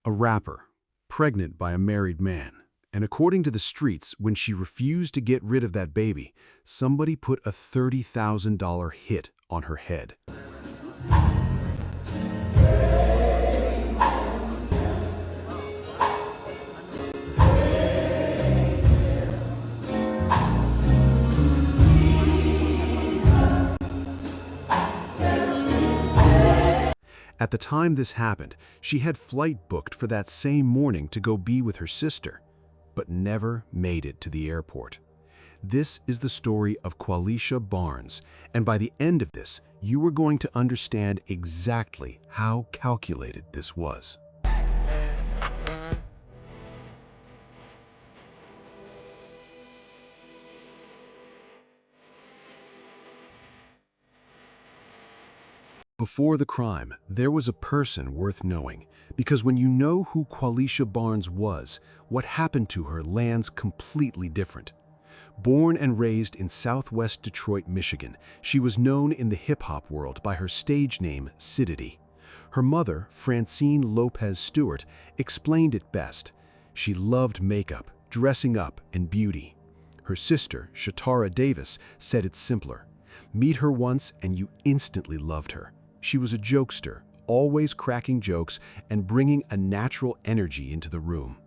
A rapper, pregnant by a married man. And according to the streets, when she refused to get rid of that baby, somebody put a $30,000 hit on her head. At the time this happened, she had flight booked for that same morning to go be with her sister, but never made it to the airport. This is the story of Qualisha Barnes, and by the end of this, you are going to understand exactly how calculated this was. Before the crime, there was a person worth knowing, because when you know who Qualisha Barnes was, what happened to her lands completely different. Born and raised in southwest Detroit, Michigan, she was known in the hip-hop world by her stage name, Sidity. Her mother, Francine Lopez Stewart, explained it best. She loved makeup, dressing up, and beauty. Her sister, Shatara Davis, said it simpler. Meet her once and you instantly loved her. She was a jokester, always cracking jokes and bringing a natural energy into the room.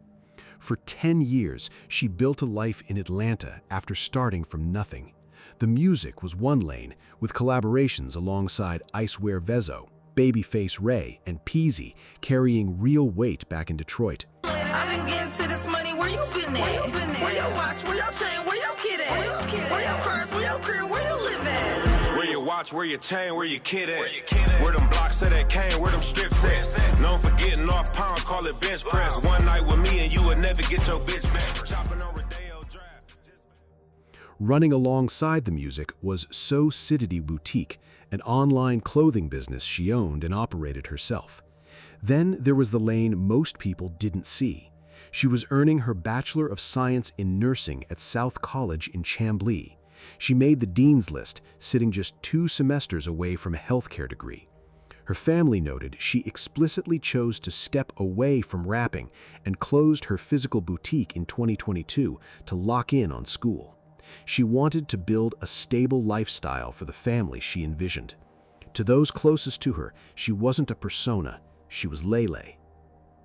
For 10 years, she built a life in Atlanta after starting from nothing. The music was one lane, with collaborations alongside Icewear Vezo, Babyface Ray, and Peasy, carrying real weight back in Detroit. I've been getting to this money, where you been at? Where your watch, where your chain, where your kid at? Where your purse, where your crib, where you live at? Where your watch, where your chain, where your kid at? Where them blocks to that came, where them strips at? Known for getting off pound, call it bench press. One night with me and you would never get your bitch back. Chopping on Rodeo Drive. Running alongside the music was So Sidity Boutique, an online clothing business she owned and operated herself. Then there was the lane most people didn't see. She was earning her Bachelor of Science in Nursing at South College in Chamblee. She made the dean's list, sitting just 2 semesters away from a healthcare degree. Her family noted she explicitly chose to step away from rapping and closed her physical boutique in 2022 to lock in on school. She wanted to build a stable lifestyle for the family she envisioned. To those closest to her, she wasn't a persona, she was Lele.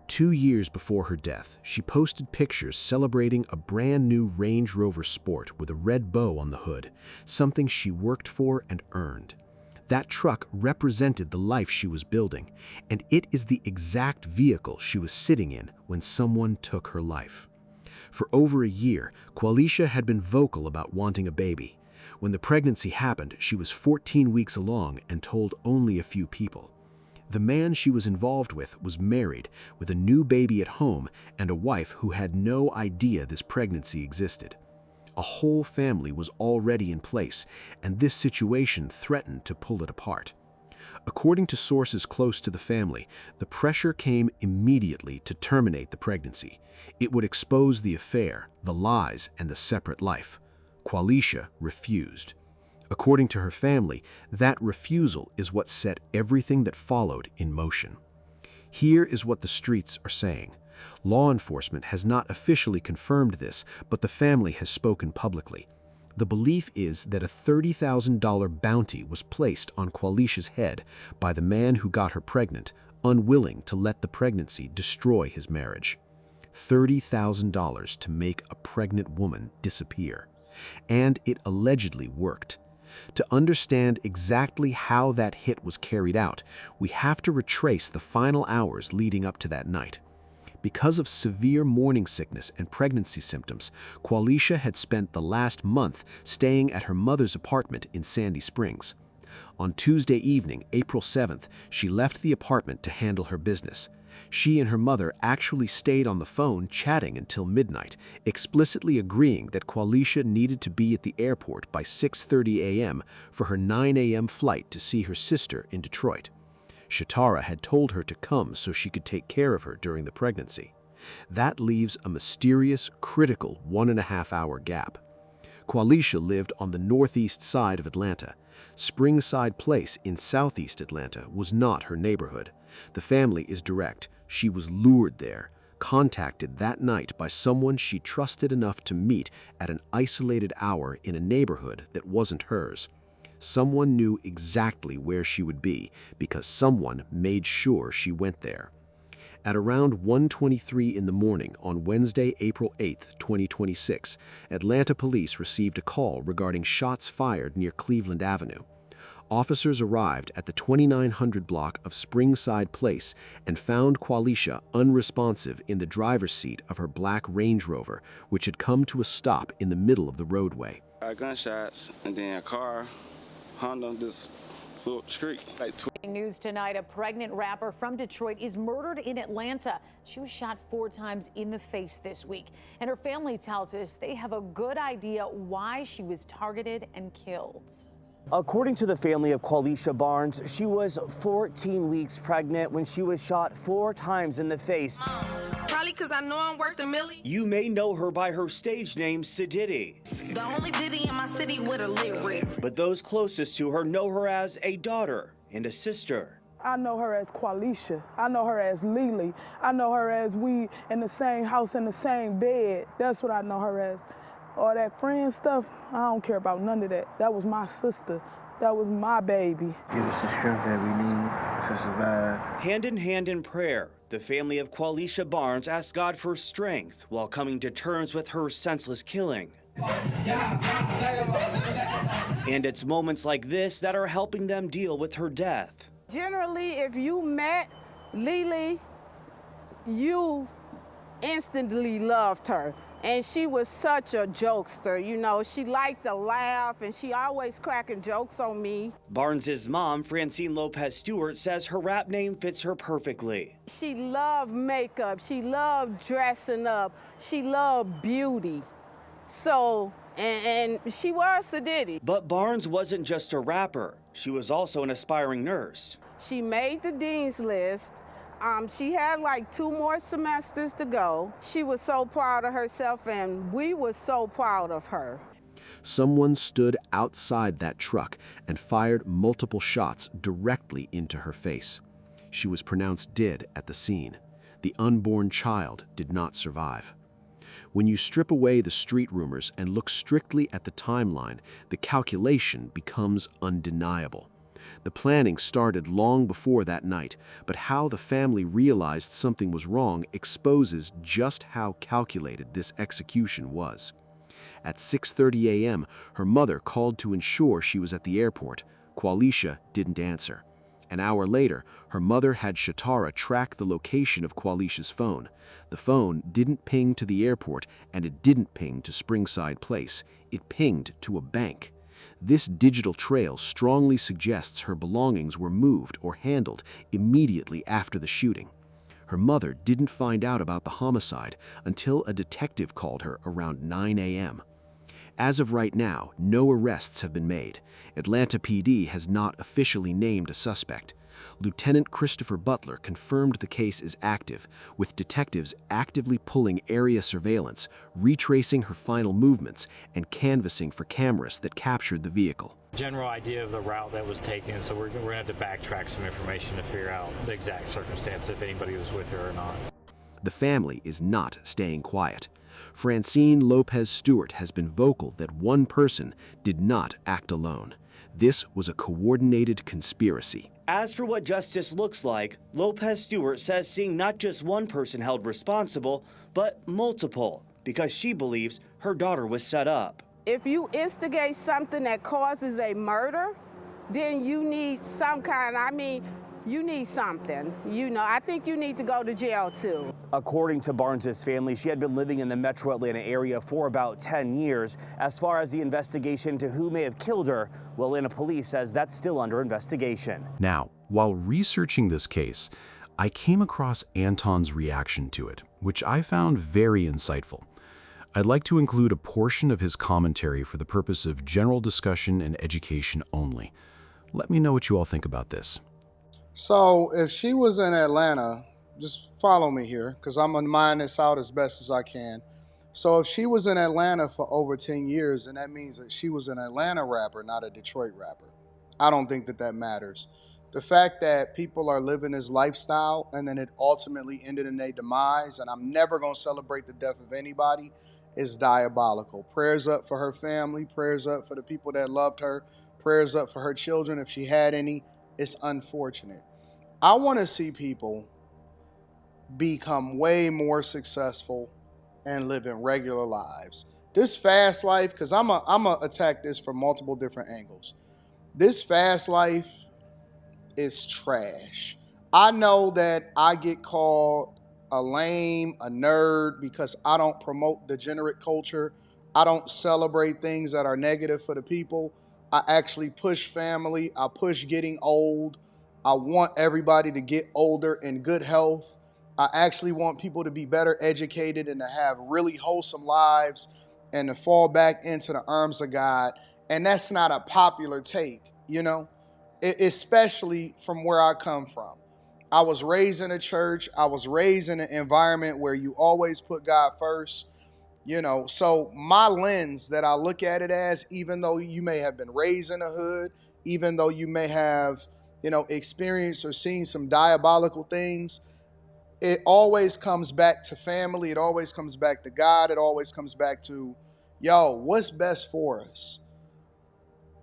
2 years before her death, she posted pictures celebrating a brand new Range Rover Sport with a red bow on the hood, something she worked for and earned. That truck represented the life she was building, and it is the exact vehicle she was sitting in when someone took her life. For over a year, Qualisha had been vocal about wanting a baby. When the pregnancy happened, she was 14 weeks along and told only a few people. The man she was involved with was married, with a new baby at home and a wife who had no idea this pregnancy existed. A whole family was already in place, and this situation threatened to pull it apart. According to sources close to the family, the pressure came immediately to terminate the pregnancy. It would expose the affair, the lies, and the separate life. Qualisha refused. According to her family, that refusal is what set everything that followed in motion. Here is what the streets are saying. Law enforcement has not officially confirmed this, but the family has spoken publicly. The belief is that a $30,000 bounty was placed on Qualisha's head by the man who got her pregnant, unwilling to let the pregnancy destroy his marriage. $30,000 to make a pregnant woman disappear. And it allegedly worked. To understand exactly how that hit was carried out, we have to retrace the final hours leading up to that night. Because of severe morning sickness and pregnancy symptoms, Qualisha had spent the last month staying at her mother's apartment in Sandy Springs. On Tuesday evening, April 7th, she left the apartment to handle her business. She and her mother actually stayed on the phone chatting until midnight, explicitly agreeing that Qualisha needed to be at the airport by 6:30 a.m. for her 9 a.m. flight to see her sister in Detroit. Shatara had told her to come so she could take care of her during the pregnancy. That leaves a mysterious, critical 1.5-hour gap. Qualisha lived on the northeast side of Atlanta. Springside Place in southeast Atlanta was not her neighborhood. The family is direct. She was lured there, contacted that night by someone she trusted enough to meet at an isolated hour in a neighborhood that wasn't hers. Someone knew exactly where she would be because someone made sure she went there. At around 1:23 in the morning on Wednesday, April 8, 2026, Atlanta police received a call regarding shots fired near Cleveland Avenue. Officers arrived at the 2900 block of Springside Place and found Qualisha unresponsive in the driver's seat of her black Range Rover, which had come to a stop in the middle of the roadway. Gunshots, and then a car, Honda, just flew up the street. News tonight, a pregnant rapper from Detroit is murdered in Atlanta. She was shot 4 times in the face this week. And her family tells us they have a good idea why she was targeted and killed. According to the family of Qualisha Barnes, she was 14 weeks pregnant when she was shot 4 times in the face. Probably because I know I'm worth a million. You may know her by her stage name, Sididdy. The only Diddy in my city with a lit wrist. But those closest to her know her as a daughter and a sister. I know her as Qualisha. I know her as Lily. I know her as we in the same house in the same bed. That's what I know her as. All that friend stuff, I don't care about none of that. That was my sister. That was my baby. Give us the strength that we need to survive. Hand in hand in prayer, the family of Qualisha Barnes asked God for strength while coming to terms with her senseless killing. And it's moments like this that are helping them deal with her death. Generally, if you met Lily, you instantly loved her. And she was such a jokester, you know. She liked to laugh, and she always cracking jokes on me. Barnes's mom, Francine Lopez Stewart, says her rap name fits her perfectly. She loved makeup. She loved dressing up. She loved beauty. So, and she was a Diddy. But Barnes wasn't just a rapper. She was also an aspiring nurse. She made the dean's list. She had like 2 more semesters to go. She was so proud of herself, and we were so proud of her. Someone stood outside that truck and fired multiple shots directly into her face. She was pronounced dead at the scene. The unborn child did not survive. When you strip away the street rumors and look strictly at the timeline, the calculation becomes undeniable. The planning started long before that night, but how the family realized something was wrong exposes just how calculated this execution was. At 6:30 a.m., her mother called to ensure she was at the airport. Qualisha didn't answer. An hour later, her mother had Shatara track the location of Qualisha's phone. The phone didn't ping to the airport, and it didn't ping to Springside Place. It pinged to a bank. This digital trail strongly suggests her belongings were moved or handled immediately after the shooting. Her mother didn't find out about the homicide until a detective called her around 9 a.m. As of right now, no arrests have been made. Atlanta PD has not officially named a suspect. Lieutenant Christopher Butler confirmed the case is active, with detectives actively pulling area surveillance, retracing her final movements, and canvassing for cameras that captured the vehicle. General idea of the route that was taken, so we're going to have to backtrack some information to figure out the exact circumstance, if anybody was with her or not. The family is not staying quiet. Francine Lopez Stewart has been vocal that one person did not act alone. This was a coordinated conspiracy. As for what justice looks like, Lopez Stewart says seeing not just one person held responsible, but multiple, because she believes her daughter was set up. If you instigate something that causes a murder, then you need some kind, you need something. You know, I think you need to go to jail too. According to Barnes's family, she had been living in the metro Atlanta area for about 10 years. As far as the investigation into who may have killed her, well, Atlanta police says that's still under investigation. Now, while researching this case, I came across Anton's reaction to it, which I found very insightful. I'd like to include a portion of his commentary for the purpose of general discussion and education only. Let me know what you all think about this. So if she was in Atlanta, just follow me here, because I'm going to mine this out as best as I can. So if she was in Atlanta for over 10 years, then that means that she was an Atlanta rapper, not a Detroit rapper. I don't think that that matters. The fact that people are living this lifestyle and then it ultimately ended in their demise, and I'm never going to celebrate the death of anybody, is diabolical. Prayers up for her family, prayers up for the people that loved her, prayers up for her children if she had any. It's unfortunate. I want to see people become way more successful and living regular lives. This fast life, because I'm a attack this from multiple different angles. This fast life is trash. I know that I get called a lame, a nerd, because I don't promote degenerate culture. I don't celebrate things that are negative for the people. I actually push family. I push getting old. I want everybody to get older in good health. I actually want people to be better educated and to have really wholesome lives and to fall back into the arms of God. And that's not a popular take, you know? Especially from where I come from. I was raised in a church. I was raised in an environment where you always put God first, you know. So my lens that I look at it as, even though you may have been raised in a hood, even though you may have, you know, experienced or seen some diabolical things, it always comes back to family. It always comes back to God. It always comes back to, yo, what's best for us?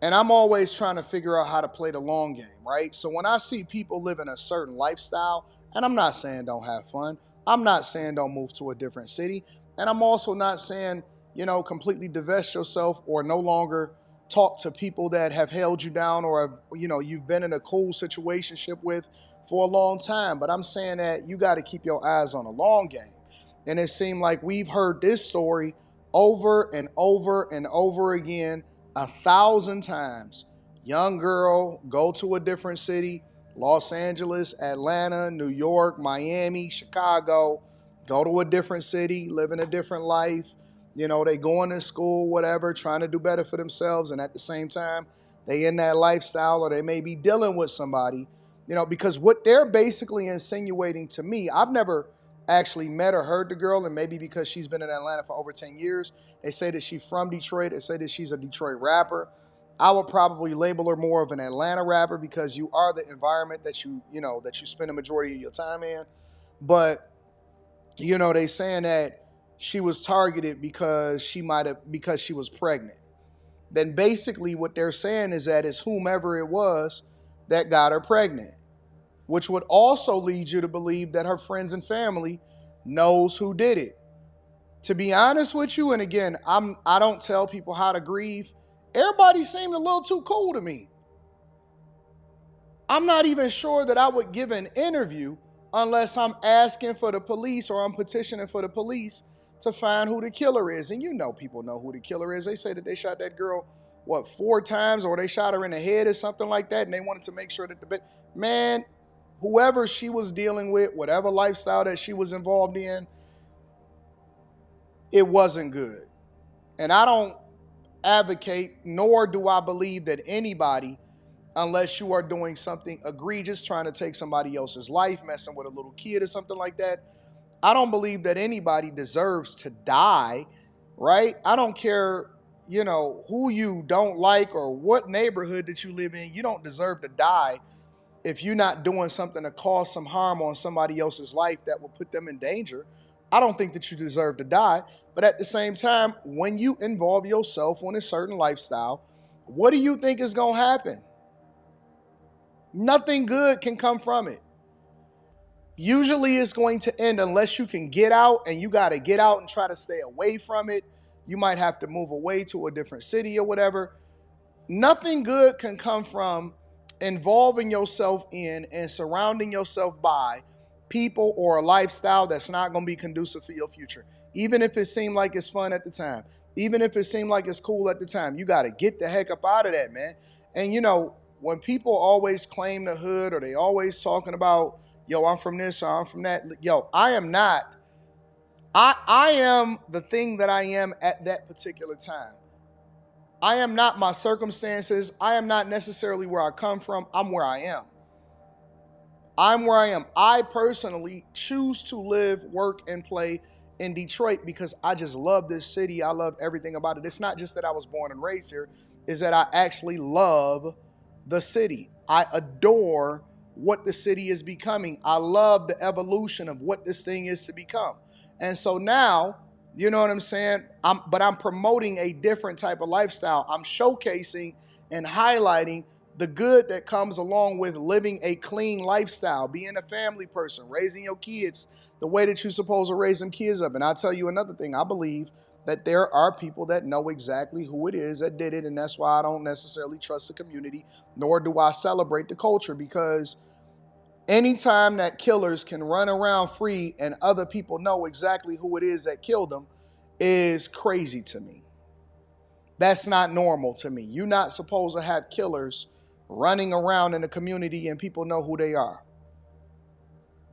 And I'm always trying to figure out how to play the long game, right? So when I see people living a certain lifestyle, and I'm not saying don't have fun, I'm not saying don't move to a different city, and I'm also not saying, you know, completely divest yourself or no longer talk to people that have held you down or, have, you know, you've been in a cool situationship with for a long time. But I'm saying that you got to keep your eyes on the long game. And it seemed like we've heard this story over and over and over again 1,000 times. Young girl, go to a different city, Los Angeles, Atlanta, New York, Miami, Chicago, go to a different city, living a different life. You know, they going to school, whatever, trying to do better for themselves. And at the same time, they in that lifestyle or they may be dealing with somebody, you know, because what they're basically insinuating to me, I've never actually met or heard the girl, and maybe because she's been in Atlanta for over 10 years, they say that she's from Detroit. They say that she's a Detroit rapper. I would probably label her more of an Atlanta rapper because you are the environment that you spend the majority of your time in. But, you know, they saying that she was targeted because she was pregnant. Then basically what they're saying is that it's whomever it was that got her pregnant, which would also lead you to believe that her friends and family knows who did it. To be honest with you, and again, I don't tell people how to grieve. Everybody seemed a little too cool to me. I'm not even sure that I would give an interview unless I'm asking for the police or I'm petitioning for the police to find who the killer is. And you know people know who the killer is. They say that they shot that girl, 4 times, or they shot her in the head or something like that, and they wanted to make sure that man, whoever she was dealing with, whatever lifestyle that she was involved in, it wasn't good. And I don't advocate, nor do I believe that anybody, unless you are doing something egregious, trying to take somebody else's life, messing with a little kid or something like that, I don't believe that anybody deserves to die, right? I don't care, you know, who you don't like or what neighborhood that you live in. You don't deserve to die if you're not doing something to cause some harm on somebody else's life that will put them in danger. I don't think that you deserve to die. But at the same time, when you involve yourself in a certain lifestyle, what do you think is going to happen? Nothing good can come from it. Usually it's going to end unless you can get out, and you got to get out and try to stay away from it. You might have to move away to a different city or whatever. Nothing good can come from involving yourself in and surrounding yourself by people or a lifestyle that's not going to be conducive for your future. Even if it seemed like it's fun at the time, even if it seemed like it's cool at the time, you got to get the heck up out of that, man. And you know, when people always claim the hood or they always talking about, yo, I'm from this or I'm from that, yo, I am not. I am the thing that I am at that particular time. I am not my circumstances. I am not necessarily where I come from. I'm where I am. I'm where I am. I personally choose to live, work, and play in Detroit because I just love this city. I love everything about it. It's not just that I was born and raised here. It's that I actually love the city. I adore what the city is becoming. I love the evolution of what this thing is to become. And so now, you know what I'm saying? I'm promoting a different type of lifestyle. I'm showcasing and highlighting the good that comes along with living a clean lifestyle, being a family person, raising your kids the way that you're supposed to raise them kids up. And I'll tell you another thing. I believe that there are people that know exactly who it is that did it, and that's why I don't necessarily trust the community, nor do I celebrate the culture, because anytime that killers can run around free and other people know exactly who it is that killed them is crazy to me. That's not normal to me. You're not supposed to have killers running around in the community and people know who they are.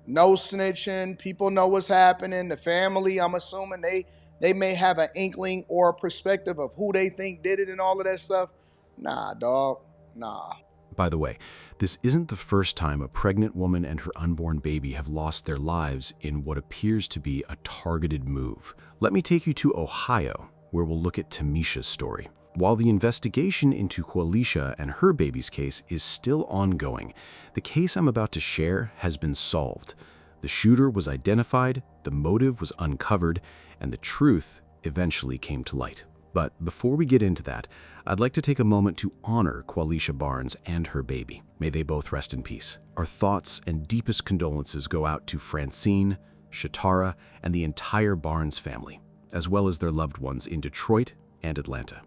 No snitching, people know what's happening. The family, I'm assuming they may have an inkling or a perspective of who they think did it and all of that stuff. Nah, dog, nah. By the way, this isn't the first time a pregnant woman and her unborn baby have lost their lives in what appears to be a targeted move. Let me take you to Ohio, where we'll look at Tamisha's story. While the investigation into Qualisha and her baby's case is still ongoing, the case I'm about to share has been solved. The shooter was identified, the motive was uncovered, and the truth eventually came to light. But before we get into that, I'd like to take a moment to honor Qualisha Barnes and her baby. May they both rest in peace. Our thoughts and deepest condolences go out to Francine, Shatara, and the entire Barnes family, as well as their loved ones in Detroit and Atlanta.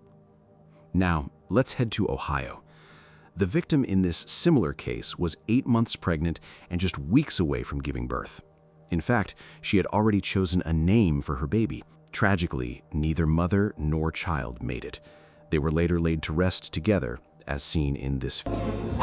Now, let's head to Ohio. The victim in this similar case was 8 months pregnant and just weeks away from giving birth. In fact, she had already chosen a name for her baby. Tragically, neither mother nor child made it. They were later laid to rest together, as seen in this film.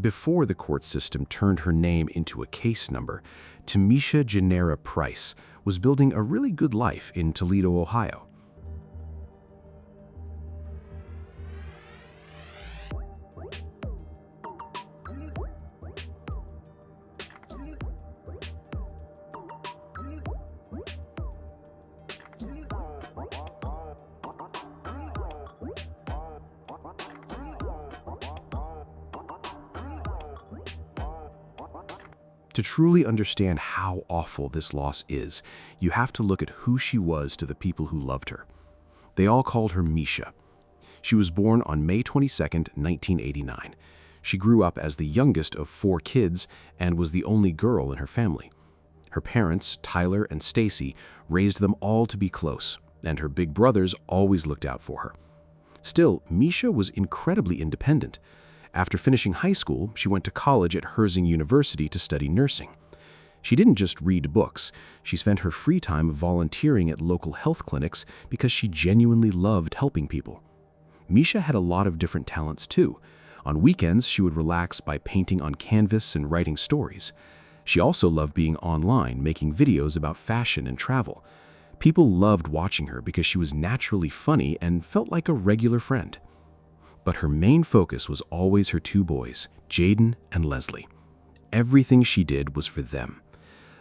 Before the court system turned her name into a case number, Tamisha Genera Price was building a really good life in Toledo, Ohio. To truly understand how awful this loss is, you have to look at who she was to the people who loved her. They all called her Misha. She was born on May 22, 1989. She grew up as the youngest of 4 kids and was the only girl in her family. Her parents, Tyler and Stacy, raised them all to be close, and her big brothers always looked out for her. Still, Misha was incredibly independent. After finishing high school, she went to college at Herzing University to study nursing. She didn't just read books. She spent her free time volunteering at local health clinics because she genuinely loved helping people. Misha had a lot of different talents too. On weekends, she would relax by painting on canvas and writing stories. She also loved being online, making videos about fashion and travel. People loved watching her because she was naturally funny and felt like a regular friend. But her main focus was always her 2 boys, Jaden and Leslie. Everything she did was for them.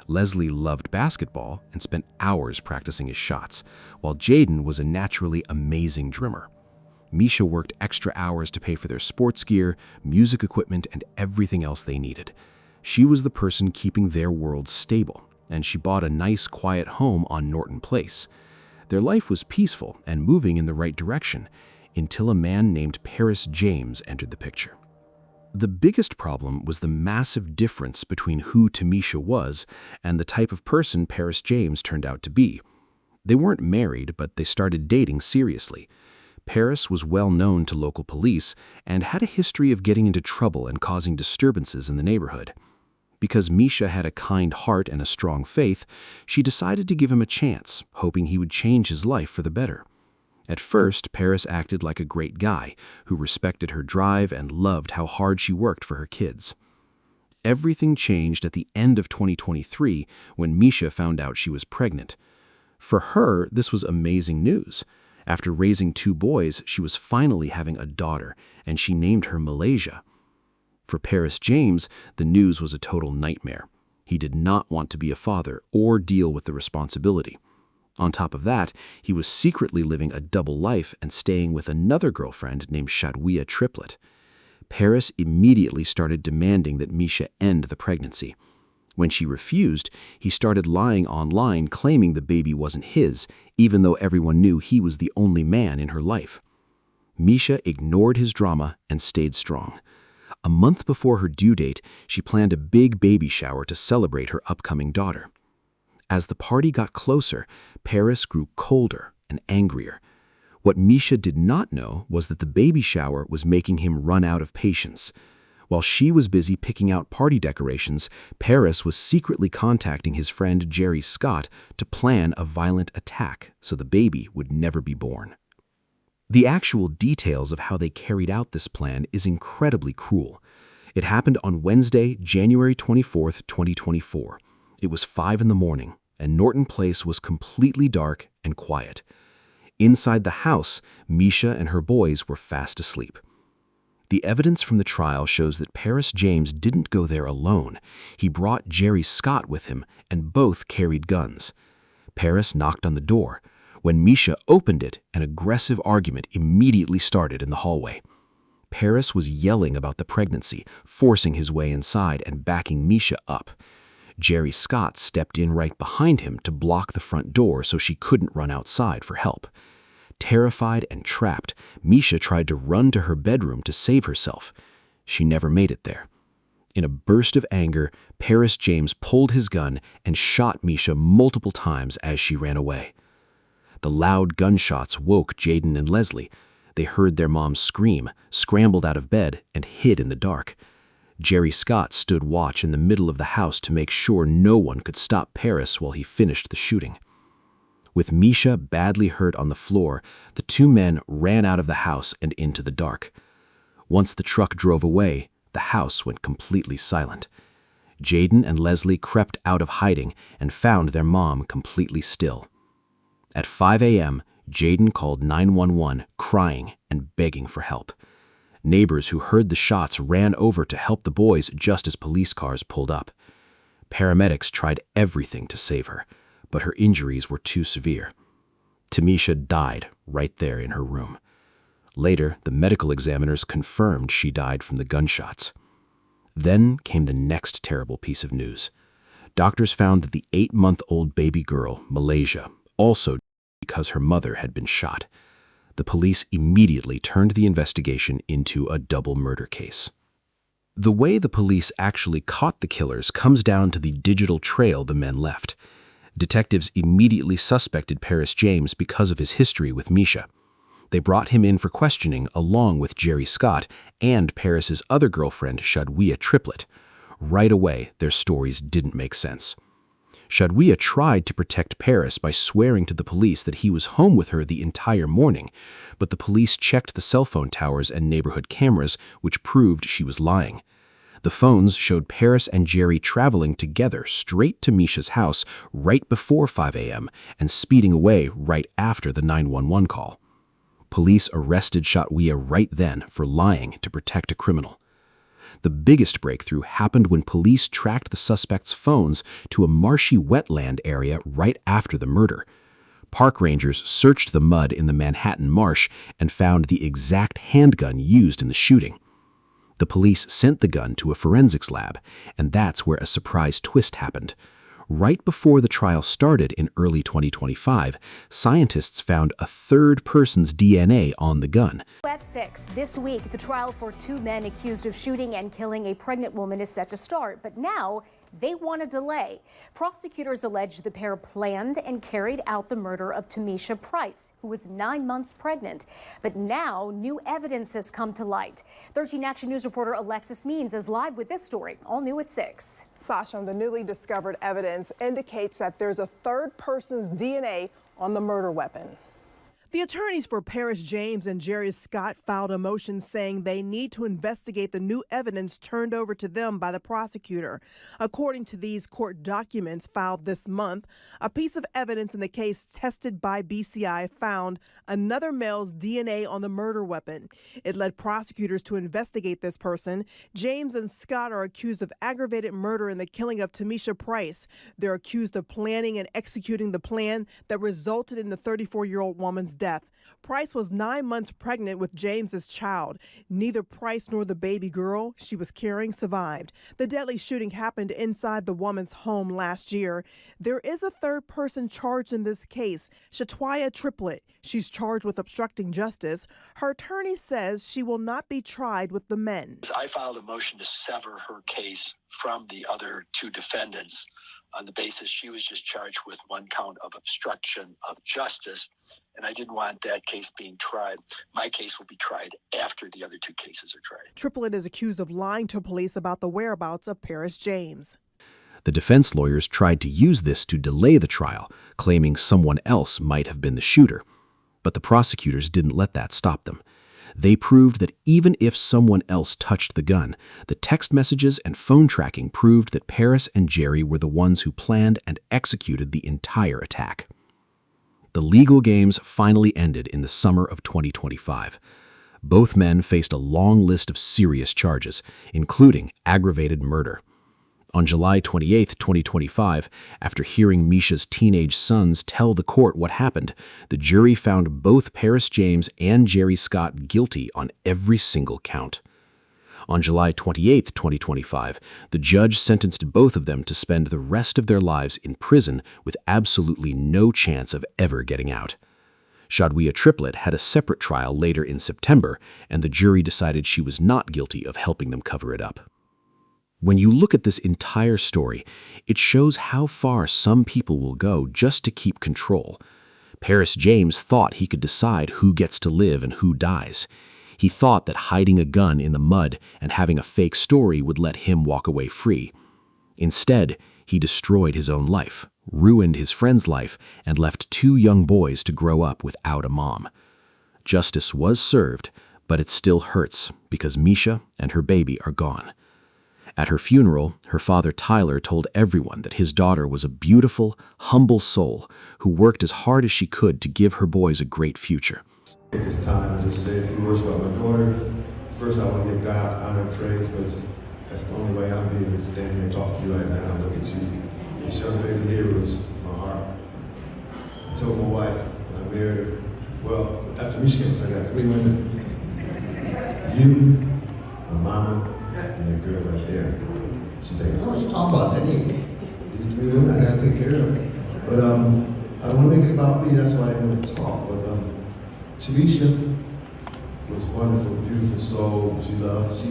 Leslie loved basketball and spent hours practicing his shots, while Jaden was a naturally amazing drummer. Misha worked extra hours to pay for their sports gear, music equipment, and everything else they needed. She was the person keeping their world stable, and she bought a nice, quiet home on Norton Place. Their life was peaceful and moving in the right direction, until a man named Paris James entered the picture. The biggest problem was the massive difference between who Tamisha was and the type of person Paris James turned out to be. They weren't married, but they started dating seriously. Paris was well known to local police and had a history of getting into trouble and causing disturbances in the neighborhood. Because Misha had a kind heart and a strong faith, she decided to give him a chance, hoping he would change his life for the better. At first, Paris acted like a great guy who respected her drive and loved how hard she worked for her kids. Everything changed at the end of 2023 when Misha found out she was pregnant. For her, this was amazing news. After raising 2 boys, she was finally having a daughter, and she named her Malaysia. For Paris James, the news was a total nightmare. He did not want to be a father or deal with the responsibility. On top of that, he was secretly living a double life and staying with another girlfriend named Shadwiya Triplet. Paris immediately started demanding that Misha end the pregnancy. When she refused, he started lying online claiming the baby wasn't his, even though everyone knew he was the only man in her life. Misha ignored his drama and stayed strong. A month before her due date, she planned a big baby shower to celebrate her upcoming daughter. As the party got closer, Paris grew colder and angrier. What Misha did not know was that the baby shower was making him run out of patience. While she was busy picking out party decorations, Paris was secretly contacting his friend Jerry Scott to plan a violent attack so the baby would never be born. The actual details of how they carried out this plan is incredibly cruel. It happened on Wednesday, January 24, 2024. It was 5 in the morning, and Norton Place was completely dark and quiet. Inside the house, Misha and her boys were fast asleep. The evidence from the trial shows that Paris James didn't go there alone. He brought Jerry Scott with him, and both carried guns. Paris knocked on the door. When Misha opened it, an aggressive argument immediately started in the hallway. Paris was yelling about the pregnancy, forcing his way inside and backing Misha up. Jerry Scott stepped in right behind him to block the front door so she couldn't run outside for help. Terrified and trapped, Misha tried to run to her bedroom to save herself. She never made it there. In a burst of anger, Paris James pulled his gun and shot Misha multiple times as she ran away. The loud gunshots woke Jaden and Leslie. They heard their mom scream, scrambled out of bed, and hid in the dark. Jerry Scott stood watch in the middle of the house to make sure no one could stop Paris while he finished the shooting. With Misha badly hurt on the floor, the 2 men ran out of the house and into the dark. Once the truck drove away, the house went completely silent. Jaden and Leslie crept out of hiding and found their mom completely still. At 5 a.m., Jaden called 911, crying and begging for help. Neighbors who heard the shots ran over to help the boys just as police cars pulled up. Paramedics tried everything to save her, but her injuries were too severe. Tamisha died right there in her room. Later, the medical examiners confirmed she died from the gunshots. Then came the next terrible piece of news. Doctors found that the 8-month-old baby girl, Malaysia, also died because her mother had been shot. The police immediately turned the investigation into a double murder case. The way the police actually caught the killers comes down to the digital trail the men left. Detectives immediately suspected Paris James because of his history with Misha. They brought him in for questioning along with Jerry Scott and Paris's other girlfriend, Shadwiya Triplet. Right away, their stories didn't make sense. Shadwiya tried to protect Paris by swearing to the police that he was home with her the entire morning, but the police checked the cell phone towers and neighborhood cameras, which proved she was lying. The phones showed Paris and Jerry traveling together straight to Misha's house right before 5 a.m. and speeding away right after the 911 call. Police arrested Shadwiya right then for lying to protect a criminal. The biggest breakthrough happened when police tracked the suspect's phones to a marshy wetland area right after the murder. Park rangers searched the mud in the Manhattan marsh and found the exact handgun used in the shooting. The police sent the gun to a forensics lab, and that's where a surprise twist happened. Right before the trial started in early 2025, scientists found a third person's DNA on the gun. At 6 this week, the trial for 2 men accused of shooting and killing a pregnant woman is set to start, but now they want a delay. Prosecutors allege the pair planned and carried out the murder of Tamisha Price, who was 9 months pregnant. But now new evidence has come to light. 13 Action News reporter Alexis Means is live with this story, all new at 6. Sasha, the newly discovered evidence indicates that there's a third person's DNA on the murder weapon. The attorneys for Paris James and Jerry Scott filed a motion saying they need to investigate the new evidence turned over to them by the prosecutor. According to these court documents filed this month, a piece of evidence in the case tested by BCI found another male's DNA on the murder weapon. It led prosecutors to investigate this person. James and Scott are accused of aggravated murder in the killing of Tamisha Price. They're accused of planning and executing the plan that resulted in the 34-year-old woman's death. Price was 9 months pregnant with James's child. Neither Price nor the baby girl she was carrying survived. The deadly shooting happened inside the woman's home last year. There is a third person charged in this case, Shatwaya Triplett. She's charged with obstructing justice. Her attorney says she will not be tried with the men. I filed a motion to sever her case from the other 2 defendants on the basis she was just charged with 1 count of obstruction of justice, and I didn't want that case being tried. My case will be tried after the other 2 cases are tried. Triplett is accused of lying to police about the whereabouts of Paris James. The defense lawyers tried to use this to delay the trial, claiming someone else might have been the shooter. But the prosecutors didn't let that stop them. They proved that even if someone else touched the gun, the text messages and phone tracking proved that Paris and Jerry were the ones who planned and executed the entire attack. The legal games finally ended in the summer of 2025. Both men faced a long list of serious charges, including aggravated murder. On July 28, 2025, after hearing Misha's teenage sons tell the court what happened, the jury found both Paris James and Jerry Scott guilty on every single count. On July 28, 2025, the judge sentenced both of them to spend the rest of their lives in prison with absolutely no chance of ever getting out. Shatwaya Triplett had a separate trial later in September, and the jury decided she was not guilty of helping them cover it up. When you look at this entire story, it shows how far some people will go just to keep control. Paris James thought he could decide who gets to live and who dies. He thought that hiding a gun in the mud and having a fake story would let him walk away free. Instead, he destroyed his own life, ruined his friend's life, and left 2 young boys to grow up without a mom. Justice was served, but it still hurts because Misha and her baby are gone. At her funeral, her father Tyler told everyone that his daughter was a beautiful, humble soul who worked as hard as she could to give her boys a great future. At this time, I just say a few words about my daughter. First, I want to give God honor and praise because that's the only way I'm able to stand here and talk to you right now and look at you. This young lady here was my heart. I told my wife when I married her, well, after Michigan, I got 3 women. You, my mama, and that girl right there. She's like, oh, you talking about? I said, hey, these 3 women, I gotta take care of it. But I don't want to make it about me, that's why I didn't talk. But Tamisha was wonderful, beautiful soul. She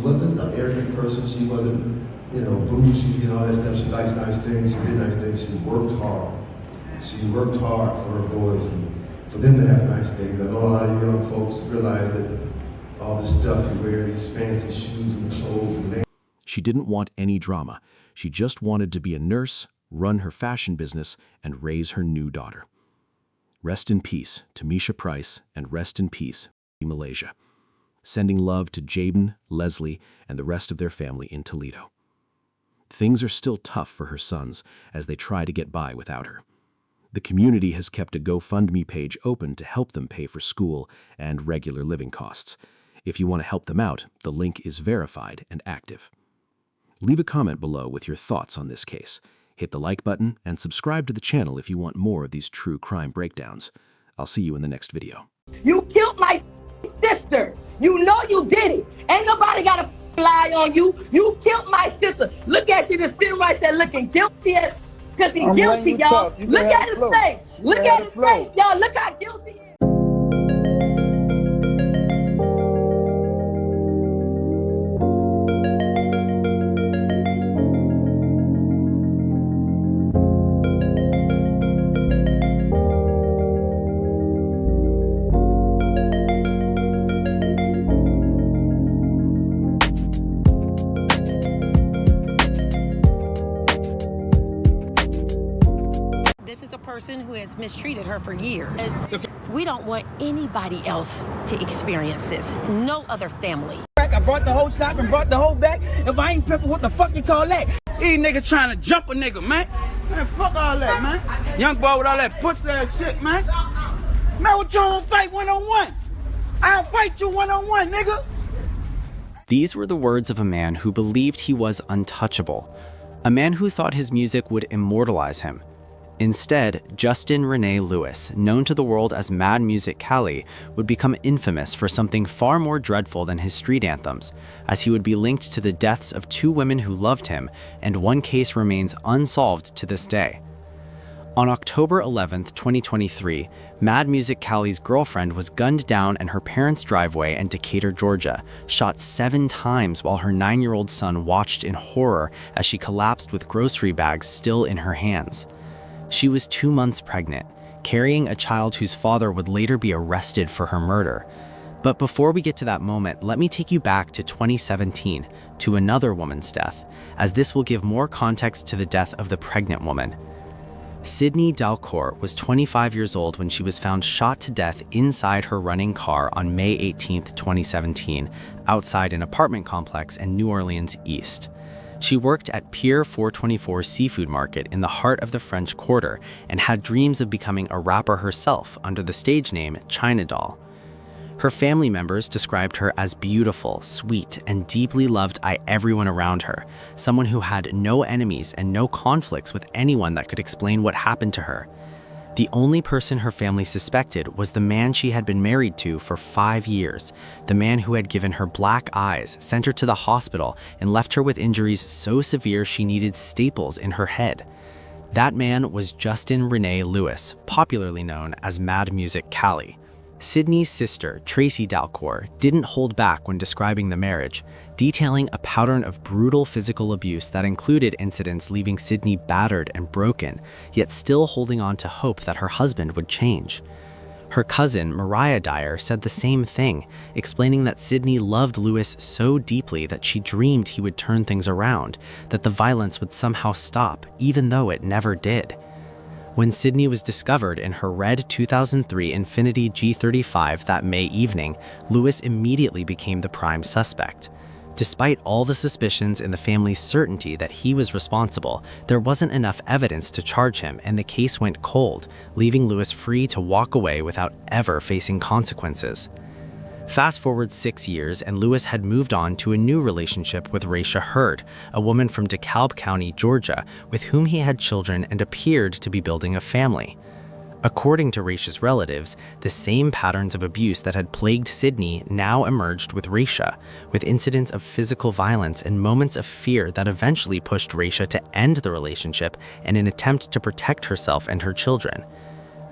wasn't an arrogant person. She wasn't, bougie, all that stuff. She liked nice things. She did nice things. She worked hard. She worked hard for her boys and for them to have nice things. I know a lot of young folks realize that all this stuff you wear, these fancy shoes and clothes and She didn't want any drama. She just wanted to be a nurse, run her fashion business, and raise her new daughter. Rest in peace, Tamisha Price, and rest in peace, Malaysia. Sending love to Jaden, Leslie, and the rest of their family in Toledo. Things are still tough for her sons as they try to get by without her. The community has kept a GoFundMe page open to help them pay for school and regular living costs. If you want to help them out, the link is verified and active. Leave a comment below with your thoughts on this case. Hit the like button and subscribe to the channel if you want more of these true crime breakdowns. I'll see you in the next video. You killed my sister. You know you did it. Ain't nobody got a lie on you. You killed my sister. Look at you just sitting right there looking guilty as because he's I'm letting guilty, you y'all. talk. You can Look have at the his flow. face. You Look can have at the his flow. face, y'all. Look how guilty he is. This is a person who has mistreated her for years. We don't want anybody else to experience this. No other family. I brought the whole shop and brought the whole bag. If I ain't pimping, what the fuck you call that? These niggas trying to jump a nigga, man. Man, fuck all that, man. Young boy with all that pussy ass shit, man. Man, what you don't fight one-on-one? I'll fight you one-on-one, nigga. These were the words of a man who believed he was untouchable, a man who thought his music would immortalize him. Instead, Justin Rene Lewis, known to the world as Mad Music Cali, would become infamous for something far more dreadful than his street anthems, as he would be linked to the deaths of 2 women who loved him, and one case remains unsolved to this day. On October 11, 2023, Mad Music Cali's girlfriend was gunned down in her parents' driveway in Decatur, Georgia, shot 7 times while her 9-year-old son watched in horror as she collapsed with grocery bags still in her hands. She was 2 months pregnant, carrying a child whose father would later be arrested for her murder. But before we get to that moment, let me take you back to 2017, to another woman's death, as this will give more context to the death of the pregnant woman. Sydney Dalcourt was 25 years old when she was found shot to death inside her running car on May 18, 2017, outside an apartment complex in New Orleans East. She worked at Pier 424 Seafood Market in the heart of the French Quarter and had dreams of becoming a rapper herself under the stage name China Doll. Her family members described her as beautiful, sweet, and deeply loved by everyone around her, someone who had no enemies and no conflicts with anyone that could explain what happened to her. The only person her family suspected was the man she had been married to for 5 years, the man who had given her black eyes, sent her to the hospital, and left her with injuries so severe she needed staples in her head. That man was Justin Rene Lewis, popularly known as Mad Music Cali. Sydney's sister, Tracy Dalcourt, didn't hold back when describing the marriage, detailing a pattern of brutal physical abuse that included incidents leaving Sydney battered and broken, yet still holding on to hope that her husband would change. Her cousin, Mariah Dyer, said the same thing, explaining that Sydney loved Lewis so deeply that she dreamed he would turn things around, that the violence would somehow stop, even though it never did. When Sydney was discovered in her red 2003 Infiniti G35 that May evening, Lewis immediately became the prime suspect. Despite all the suspicions and the family's certainty that he was responsible, there wasn't enough evidence to charge him, and the case went cold, leaving Lewis free to walk away without ever facing consequences. Fast forward 6 years, and Lewis had moved on to a new relationship with Raisha Hurd, a woman from DeKalb County, Georgia, with whom he had children and appeared to be building a family. According to Raisha's relatives, the same patterns of abuse that had plagued Sydney now emerged with Raisha, with incidents of physical violence and moments of fear that eventually pushed Raisha to end the relationship in an attempt to protect herself and her children.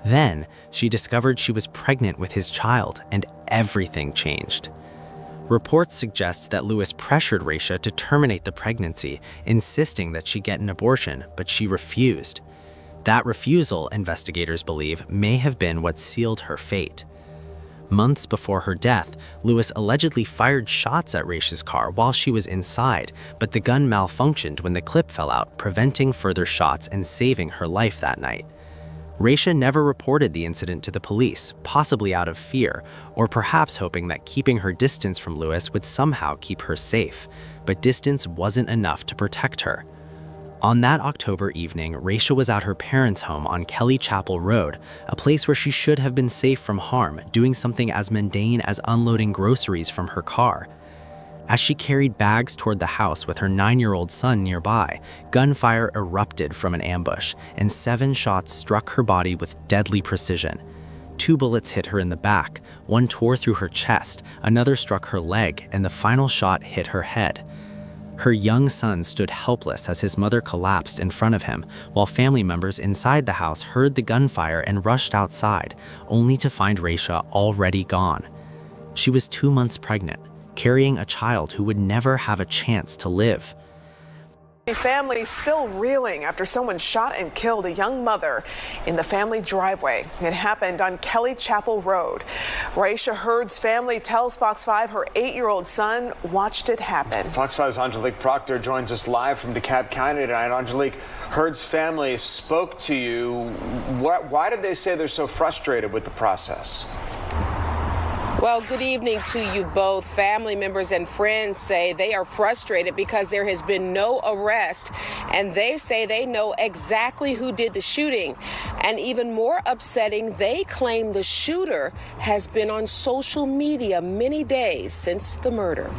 Then, she discovered she was pregnant with his child, and everything changed. Reports suggest that Lewis pressured Raisha to terminate the pregnancy, insisting that she get an abortion, but she refused. That refusal, investigators believe, may have been what sealed her fate. Months before her death, Lewis allegedly fired shots at Raisha's car while she was inside, but the gun malfunctioned when the clip fell out, preventing further shots and saving her life that night. Raisha never reported the incident to the police, possibly out of fear, or perhaps hoping that keeping her distance from Lewis would somehow keep her safe, but distance wasn't enough to protect her. On that October evening, Raisha was at her parents' home on Kelly Chapel Road, a place where she should have been safe from harm, doing something as mundane as unloading groceries from her car. As she carried bags toward the house with her 9-year-old son nearby, gunfire erupted from an ambush, and 7 shots struck her body with deadly precision. 2 bullets hit her in the back, one tore through her chest, another struck her leg, and the final shot hit her head. Her young son stood helpless as his mother collapsed in front of him, while family members inside the house heard the gunfire and rushed outside, only to find Raisha already gone. She was 2 months pregnant, carrying a child who would never have a chance to live. The family still reeling after someone shot and killed a young mother in the family driveway. It happened on Kelly Chapel Road. Raisha Hurd's family tells Fox 5 her 8-year-old son watched it happen. Fox 5's Angelique Proctor joins us live from DeKalb County tonight. Angelique, Hurd's family spoke to you. Why did they say they're so frustrated with the process? Well, good evening to you both. Family members and friends say they are frustrated because there has been no arrest, and they say they know exactly who did the shooting. And even more upsetting, they claim the shooter has been on social media many days since the murder.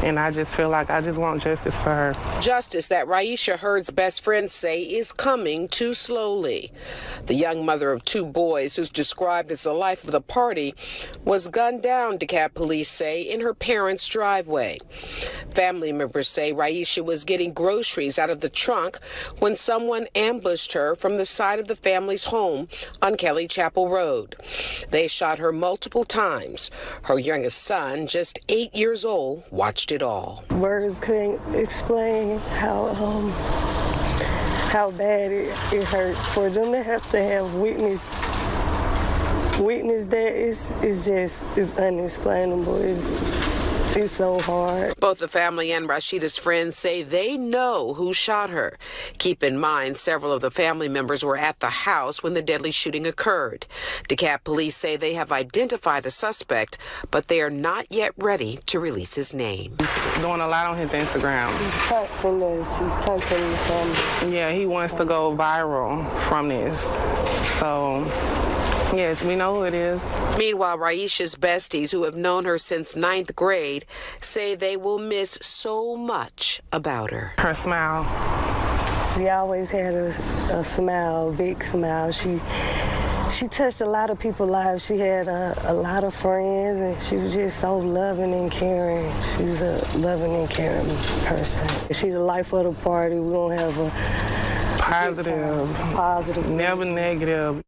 And I just feel like I just want justice for her. Justice that Raisha Hurd's best friends say is coming too slowly. The young mother of 2 boys, who's described as the life of the party, was gunned down, DeKalb police say, in her parents' driveway. Family members say Raisha was getting groceries out of the trunk when someone ambushed her from the side of the family's home on Kelly Chapel Road. They shot her multiple times. Her youngest son, just 8 years old, watched it all. Words couldn't explain how bad it hurt. For them to have witnessed that is unexplainable. It's so hard. Both the family and Rashida's friends say they know who shot her. Keep in mind, several of the family members were at the house when the deadly shooting occurred. DeKalb police say they have identified a suspect, but they are not yet ready to release his name. He's doing a lot on his Instagram. He's taunting us. He's taunting the family. Yeah, he wants to go viral from this. So, yes, we know who it is. Meanwhile, Raisha's besties, who have known her since 9th grade, say they will miss so much about her. Her smile. She always had a smile, a big smile. She touched a lot of people's lives. She had a lot of friends, and she was just so loving and caring. She's a loving and caring person. She's the life of the party. We're going to have a positive, never negative.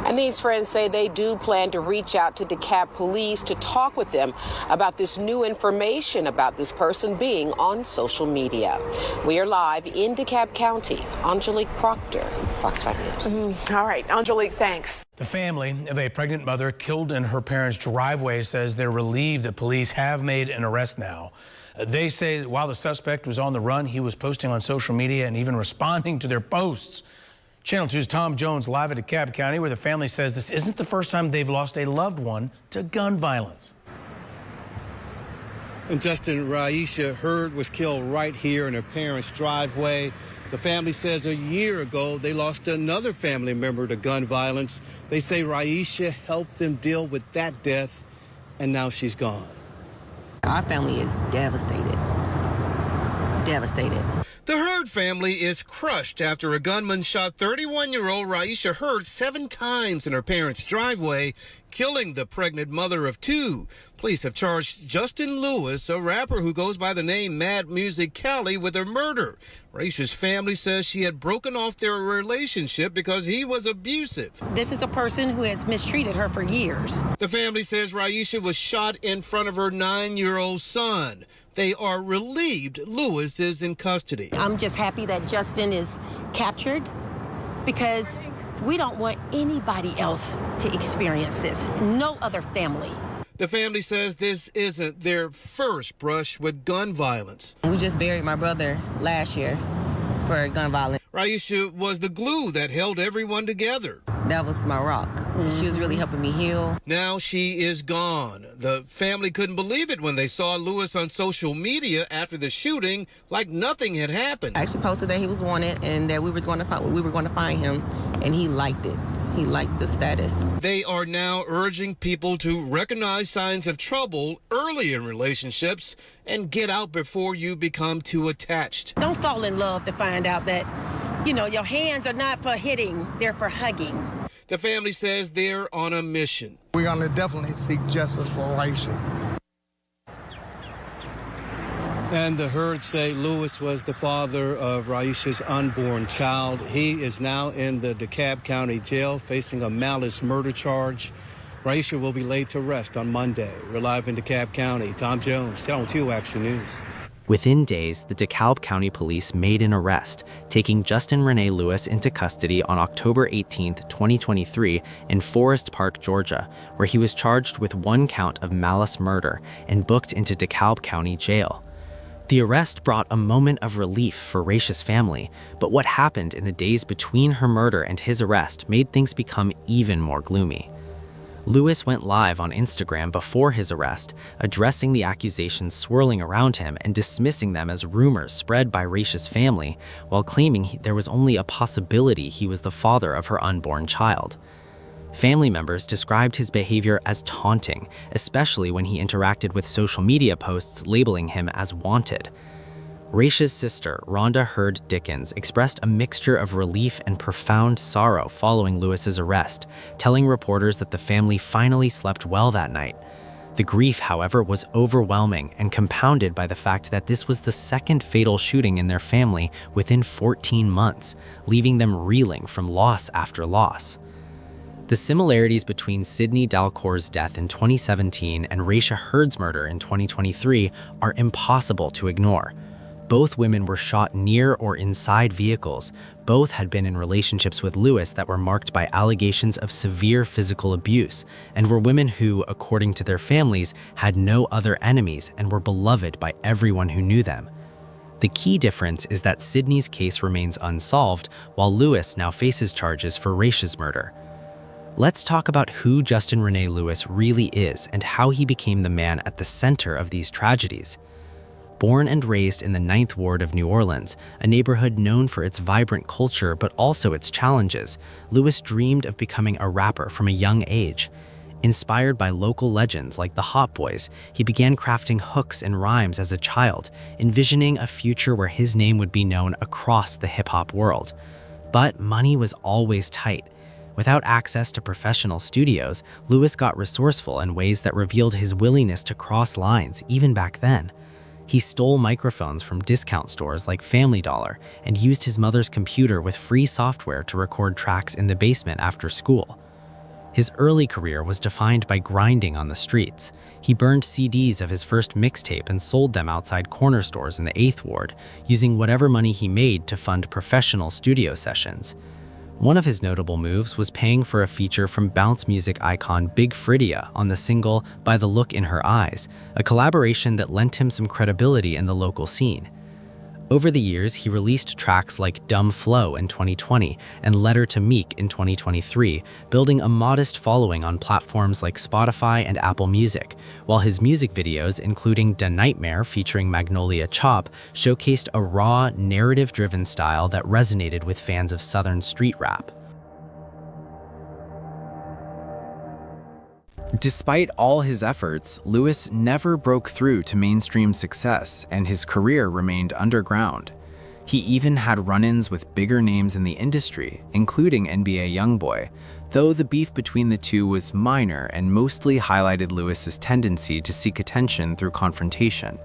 And these friends say they do plan to reach out to DeKalb police to talk with them about this new information about this person being on social media. We are live in DeKalb County. Angelique Proctor, Fox 5 News. All right, Angelique, thanks. The family of a pregnant mother killed in her parents' driveway says they're relieved that police have made an arrest now. They say that while the suspect was on the run, he was posting on social media and even responding to their posts. Channel 2's Tom Jones live at DeKalb County, where the family says this isn't the first time they've lost a loved one to gun violence. And Justin, Raisha Hurd was killed right here in her parents' driveway. The family says a year ago they lost another family member to gun violence. They say Raisha helped them deal with that death, and now she's gone. Our family is devastated. Devastated. The Hurd family is crushed after a gunman shot 31-year-old Raisha Hurd 7 times in her parents' driveway, killing the pregnant mother of 2. Police have charged Justin Lewis, a rapper who goes by the name Mad Music Cali, with her murder. Raisha's family says she had broken off their relationship because he was abusive. This is a person who has mistreated her for years. The family says Raisha was shot in front of her 9-year-old son. They are relieved Lewis is in custody. I'm just happy that Justin is captured because we don't want anybody else to experience this. No other family. The family says this isn't their first brush with gun violence. We just buried my brother last year for gun violence. Raisha was the glue that held everyone together. That was my rock. She was really helping me heal. Now she is gone. The family couldn't believe it when they saw Lewis on social media after the shooting, like nothing had happened. I actually posted that he was wanted and that we were going to find him, and he liked it. He liked the status. They are now urging people to recognize signs of trouble early in relationships and get out before you become too attached. Don't fall in love to find out that, your hands are not for hitting, they're for hugging. The family says they're on a mission. We're going to definitely seek justice for Raisha. And the Hurd say Lewis was the father of Raisha's unborn child. He is now in the DeKalb County Jail facing a malice murder charge. Raisha will be laid to rest on Monday. We're live in DeKalb County. Tom Jones, Channel 2 Action News. Within days, the DeKalb County Police made an arrest, taking Justin Renee Lewis into custody on October 18, 2023, in Forest Park, Georgia, where he was charged with 1 count of malice murder and booked into DeKalb County Jail. The arrest brought a moment of relief for Raisha's family, but what happened in the days between her murder and his arrest made things become even more gloomy. Lewis went live on Instagram before his arrest, addressing the accusations swirling around him and dismissing them as rumors spread by Raisha's family, while claiming there was only a possibility he was the father of her unborn child. Family members described his behavior as taunting, especially when he interacted with social media posts labeling him as wanted. Raisha's sister, Rhonda Hurd Dickens, expressed a mixture of relief and profound sorrow following Lewis's arrest, telling reporters that the family finally slept well that night. The grief, however, was overwhelming and compounded by the fact that this was the second fatal shooting in their family within 14 months, leaving them reeling from loss after loss. The similarities between Sidney Dalcour's death in 2017 and Raisha Hurd's murder in 2023 are impossible to ignore. Both women were shot near or inside vehicles. Both had been in relationships with Lewis that were marked by allegations of severe physical abuse, and were women who, according to their families, had no other enemies and were beloved by everyone who knew them. The key difference is that Sidney's case remains unsolved, while Lewis now faces charges for Raisha's murder. Let's talk about who Justin Renee Lewis really is and how he became the man at the center of these tragedies. Born and raised in the 9th Ward of New Orleans, a neighborhood known for its vibrant culture but also its challenges, Lewis dreamed of becoming a rapper from a young age. Inspired by local legends like the Hot Boys, he began crafting hooks and rhymes as a child, envisioning a future where his name would be known across the hip-hop world. But money was always tight. Without access to professional studios, Lewis got resourceful in ways that revealed his willingness to cross lines even back then. He stole microphones from discount stores like Family Dollar and used his mother's computer with free software to record tracks in the basement after school. His early career was defined by grinding on the streets. He burned CDs of his first mixtape and sold them outside corner stores in the 8th Ward, using whatever money he made to fund professional studio sessions. One of his notable moves was paying for a feature from bounce music icon Big Freedia on the single By the Look in Her Eyes, a collaboration that lent him some credibility in the local scene. Over the years, he released tracks like Dumb Flow in 2020 and Letter to Meek in 2023, building a modest following on platforms like Spotify and Apple Music, while his music videos, including Da Nightmare featuring Magnolia Chop, showcased a raw, narrative-driven style that resonated with fans of Southern street rap. Despite all his efforts, Lewis never broke through to mainstream success, and his career remained underground. He even had run-ins with bigger names in the industry, including NBA YoungBoy, though the beef between the two was minor and mostly highlighted Lewis's tendency to seek attention through confrontation.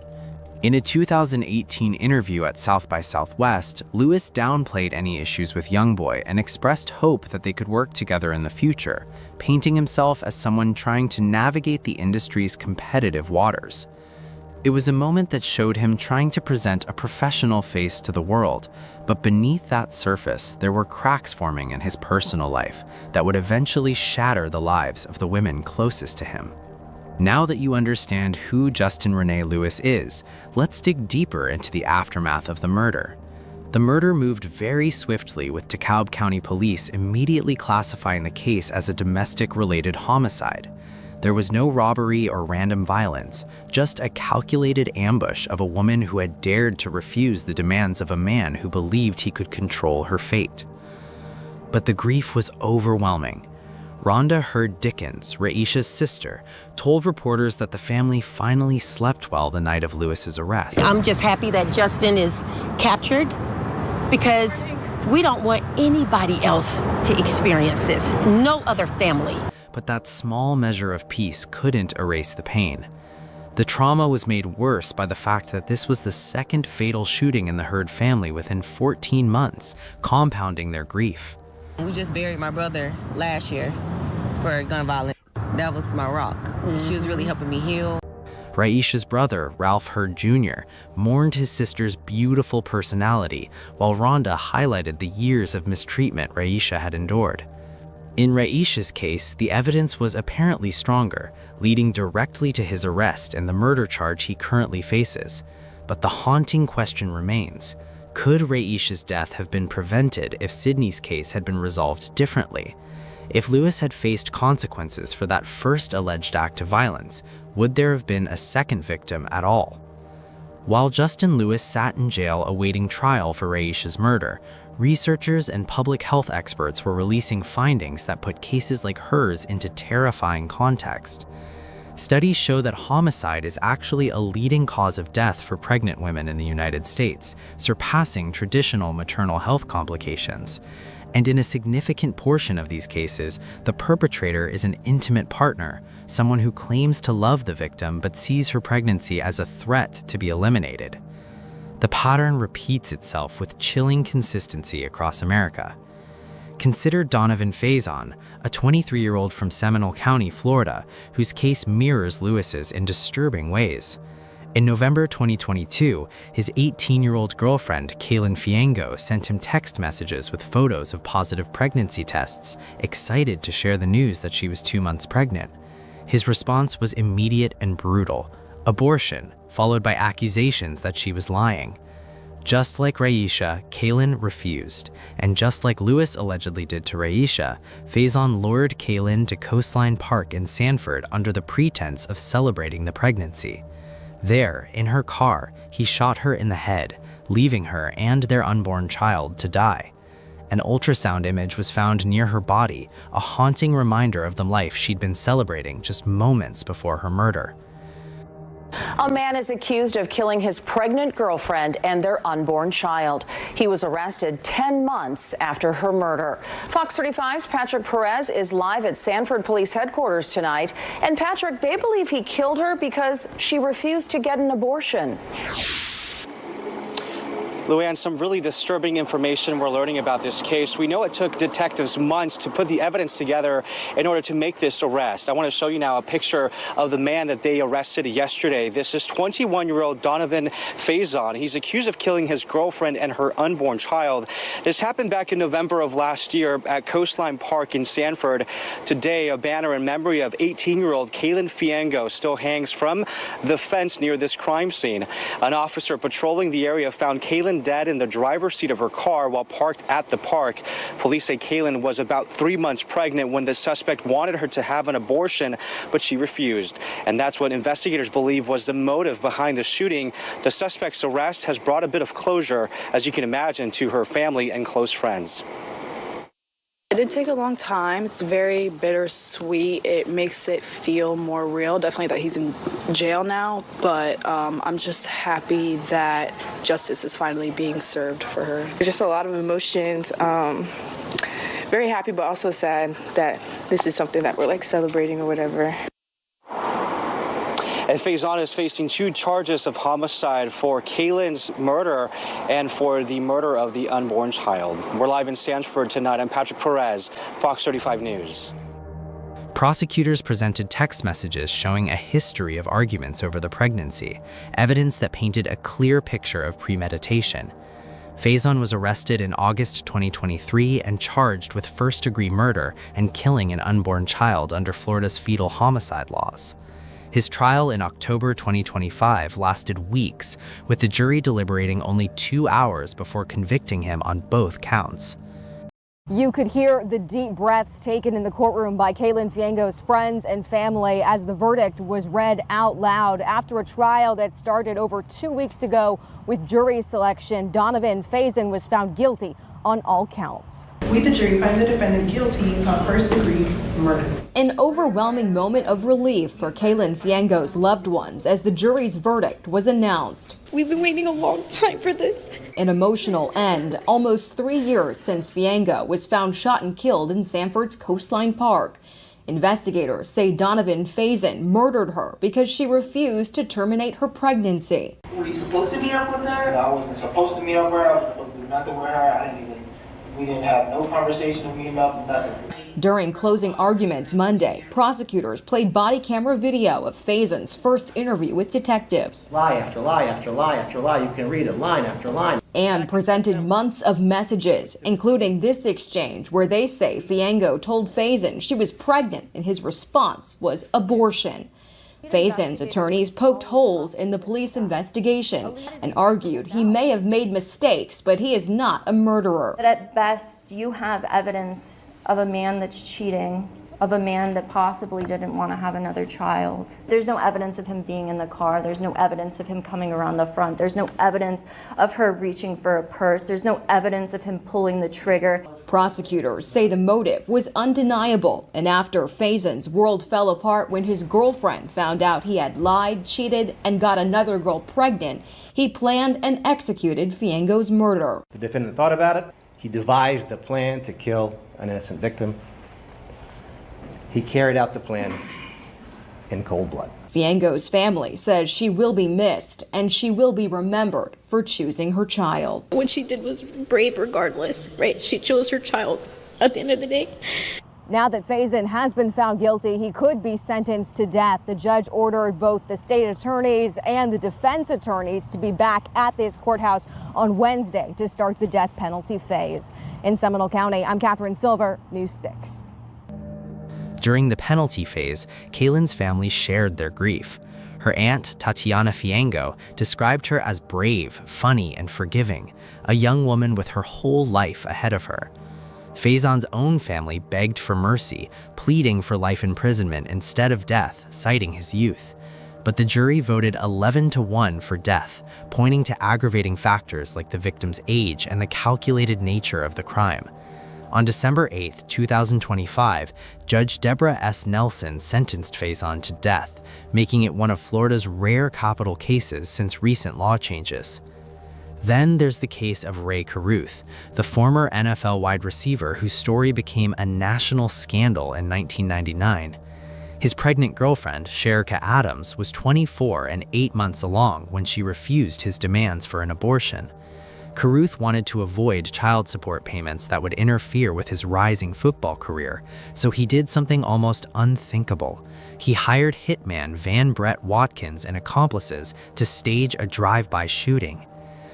In a 2018 interview at South by Southwest, Lewis downplayed any issues with YoungBoy and expressed hope that they could work together in the future, painting himself as someone trying to navigate the industry's competitive waters. It was a moment that showed him trying to present a professional face to the world, but beneath that surface, there were cracks forming in his personal life that would eventually shatter the lives of the women closest to him. Now that you understand who Justin Renee Lewis is, let's dig deeper into the aftermath of the murder. The murder moved very swiftly, with DeKalb County Police immediately classifying the case as a domestic-related homicide. There was no robbery or random violence, just a calculated ambush of a woman who had dared to refuse the demands of a man who believed he could control her fate. But the grief was overwhelming. Rhonda Hurd Dickens, Raisha's sister, told reporters that the family finally slept well the night of Lewis's arrest. I'm just happy that Justin is captured, because We don't want anybody else to experience this. No other family. But that small measure of peace couldn't erase the pain. The trauma was made worse by the fact that this was the second fatal shooting in the Heard family within 14 months, compounding their grief. We just buried my brother last year for gun violence. That was my rock. She was really helping me heal. Raisha's brother, Ralph Heard Jr., mourned his sister's beautiful personality, while Rhonda highlighted the years of mistreatment Raisha had endured. In Raisha's case, the evidence was apparently stronger, leading directly to his arrest and the murder charge he currently faces. But the haunting question remains: could Raisha's death have been prevented if Sydney's case had been resolved differently? If Lewis had faced consequences for that first alleged act of violence, would there have been a second victim at all? While Justin Lewis sat in jail awaiting trial for Raisha's murder, researchers and public health experts were releasing findings that put cases like hers into terrifying context. Studies show that homicide is actually a leading cause of death for pregnant women in the United States, surpassing traditional maternal health complications. And in a significant portion of these cases, the perpetrator is an intimate partner, someone who claims to love the victim but sees her pregnancy as a threat to be eliminated. The pattern repeats itself with chilling consistency across America. Consider Donovan Faison, a 23-year-old from Seminole County, Florida, whose case mirrors Lewis's in disturbing ways. In November 2022, his 18-year-old girlfriend, Kaylin Fiengo, sent him text messages with photos of positive pregnancy tests, excited to share the news that she was 2 months pregnant. His response was immediate and brutal: abortion, followed by accusations that she was lying. Just like Raisha, Kaylin refused, and just like Lewis allegedly did to Raisha, Faison lured Kaylin to Coastline Park in Sanford under the pretense of celebrating the pregnancy. There, in her car, he shot her in the head, leaving her and their unborn child to die. An ultrasound image was found near her body, a haunting reminder of the life she'd been celebrating just moments before her murder. A man is accused of killing his pregnant girlfriend and their unborn child. He was arrested 10 months after her murder. Fox 35's Patrick Perez is live at Sanford Police Headquarters tonight. And Patrick, they believe he killed her because she refused to get an abortion. Luann, some really disturbing information we're learning about this case. We know it took detectives months to put the evidence together in order to make this arrest. I want to show you now a picture of the man that they arrested yesterday. This is 21-year-old Donovan Faison. He's accused of killing his girlfriend and her unborn child. This happened back in November of last year at Coastline Park in Sanford. Today, a banner in memory of 18-year-old Kaylin Fiengo still hangs from the fence near this crime scene. An officer patrolling the area found Kaylin dead in the driver's seat of her car while parked at the park. Police say Kaylin was about 3 months pregnant when the suspect wanted her to have an abortion, but she refused. And that's what investigators believe was the motive behind the shooting. The suspect's arrest has brought a bit of closure, as you can imagine, to her family and close friends. It did take a long time. It's very bittersweet. It makes it feel more real. Definitely that he's in jail now, but I'm just happy that justice is finally being served for her. Just a lot of emotions. Very happy, but also sad that this is something that we're like celebrating or whatever. And Faison is facing 2 charges of homicide for Kaylin's murder and for the murder of the unborn child. We're live in Sanford tonight. I'm Patrick Perez, Fox 35 News. Prosecutors presented text messages showing a history of arguments over the pregnancy, evidence that painted a clear picture of premeditation. Faison was arrested in August 2023 and charged with first-degree murder and killing an unborn child under Florida's fetal homicide laws. His trial in October 2025 lasted weeks, with the jury deliberating only 2 hours before convicting him on both counts. You could hear the deep breaths taken in the courtroom by Kaylin Fiengo's friends and family as the verdict was read out loud. After a trial that started over 2 weeks ago with jury selection, Donovan Faison was found guilty on all counts. We, the jury, find the defendant guilty of first-degree murder. An overwhelming moment of relief for Kaylin Fiengo's loved ones as the jury's verdict was announced. We've been waiting a long time for this. An emotional end, almost 3 years since Fiengo was found shot and killed in Sanford's Coastline Park. Investigators say Donovan Faison murdered her because she refused to terminate her pregnancy. Were you supposed to meet up with her? No, I wasn't supposed to meet up with her. I was supposed to do nothing with her. We didn't have no conversation of meeting up, nothing. During closing arguments Monday, prosecutors played body camera video of Faison's first interview with detectives. Lie after lie after lie after lie. You can read it line after line. And presented months of messages, including this exchange where they say Fiengo told Faison she was pregnant and his response was abortion. Faison's attorneys poked holes in the police investigation and argued he may have made mistakes, but he is not a murderer. But at best, you have evidence of a man that's cheating, of a man that possibly didn't want to have another child. There's no evidence of him being in the car. There's no evidence of him coming around the front. There's no evidence of her reaching for a purse. There's no evidence of him pulling the trigger. Prosecutors say the motive was undeniable, and after Faison's world fell apart when his girlfriend found out he had lied, cheated, and got another girl pregnant, he planned and executed Fiengo's murder. The defendant thought about it. He devised a plan to kill an innocent victim. He carried out the plan in cold blood. Fiengo's family says she will be missed and she will be remembered for choosing her child. What she did was brave regardless, right? She chose her child at the end of the day. Now that Faison has been found guilty, he could be sentenced to death. The judge ordered both the state attorneys and the defense attorneys to be back at this courthouse on Wednesday to start the death penalty phase. In Seminole County, I'm Catherine Silver, News 6. During the penalty phase, Kaylin's family shared their grief. Her aunt, Tatiana Fiengo, described her as brave, funny, and forgiving, a young woman with her whole life ahead of her. Faison's own family begged for mercy, pleading for life imprisonment instead of death, citing his youth. But the jury voted 11-1 for death, pointing to aggravating factors like the victim's age and the calculated nature of the crime. On December 8, 2025, Judge Deborah S. Nelson sentenced Faison to death, making it one of Florida's rare capital cases since recent law changes. Then there's the case of Ray Caruth, the former NFL wide receiver whose story became a national scandal in 1999. His pregnant girlfriend, Sherika Adams, was 24 and 8 months along when she refused his demands for an abortion. Caruth wanted to avoid child support payments that would interfere with his rising football career, so he did something almost unthinkable. He hired hitman Van Brett Watkins and accomplices to stage a drive-by shooting.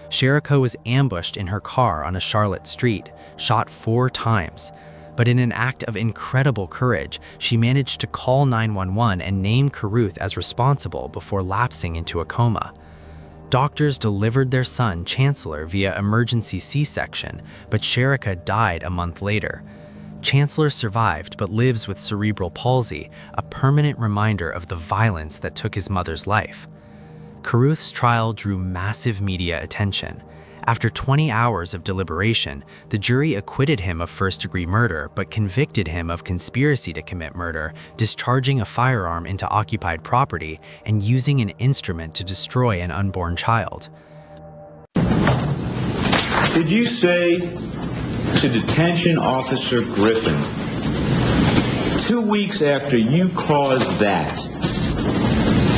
Sherika was ambushed in her car on a Charlotte street, shot 4 times. But in an act of incredible courage, she managed to call 911 and name Caruth as responsible before lapsing into a coma. Doctors delivered their son, Chancellor, via emergency C-section, but Sherika died a month later. Chancellor survived but lives with cerebral palsy, a permanent reminder of the violence that took his mother's life. Caruth's trial drew massive media attention. After 20 hours of deliberation, the jury acquitted him of first-degree murder but convicted him of conspiracy to commit murder, discharging a firearm into occupied property, and using an instrument to destroy an unborn child. Did you say to Detention Officer Griffin, 2 weeks after you caused that,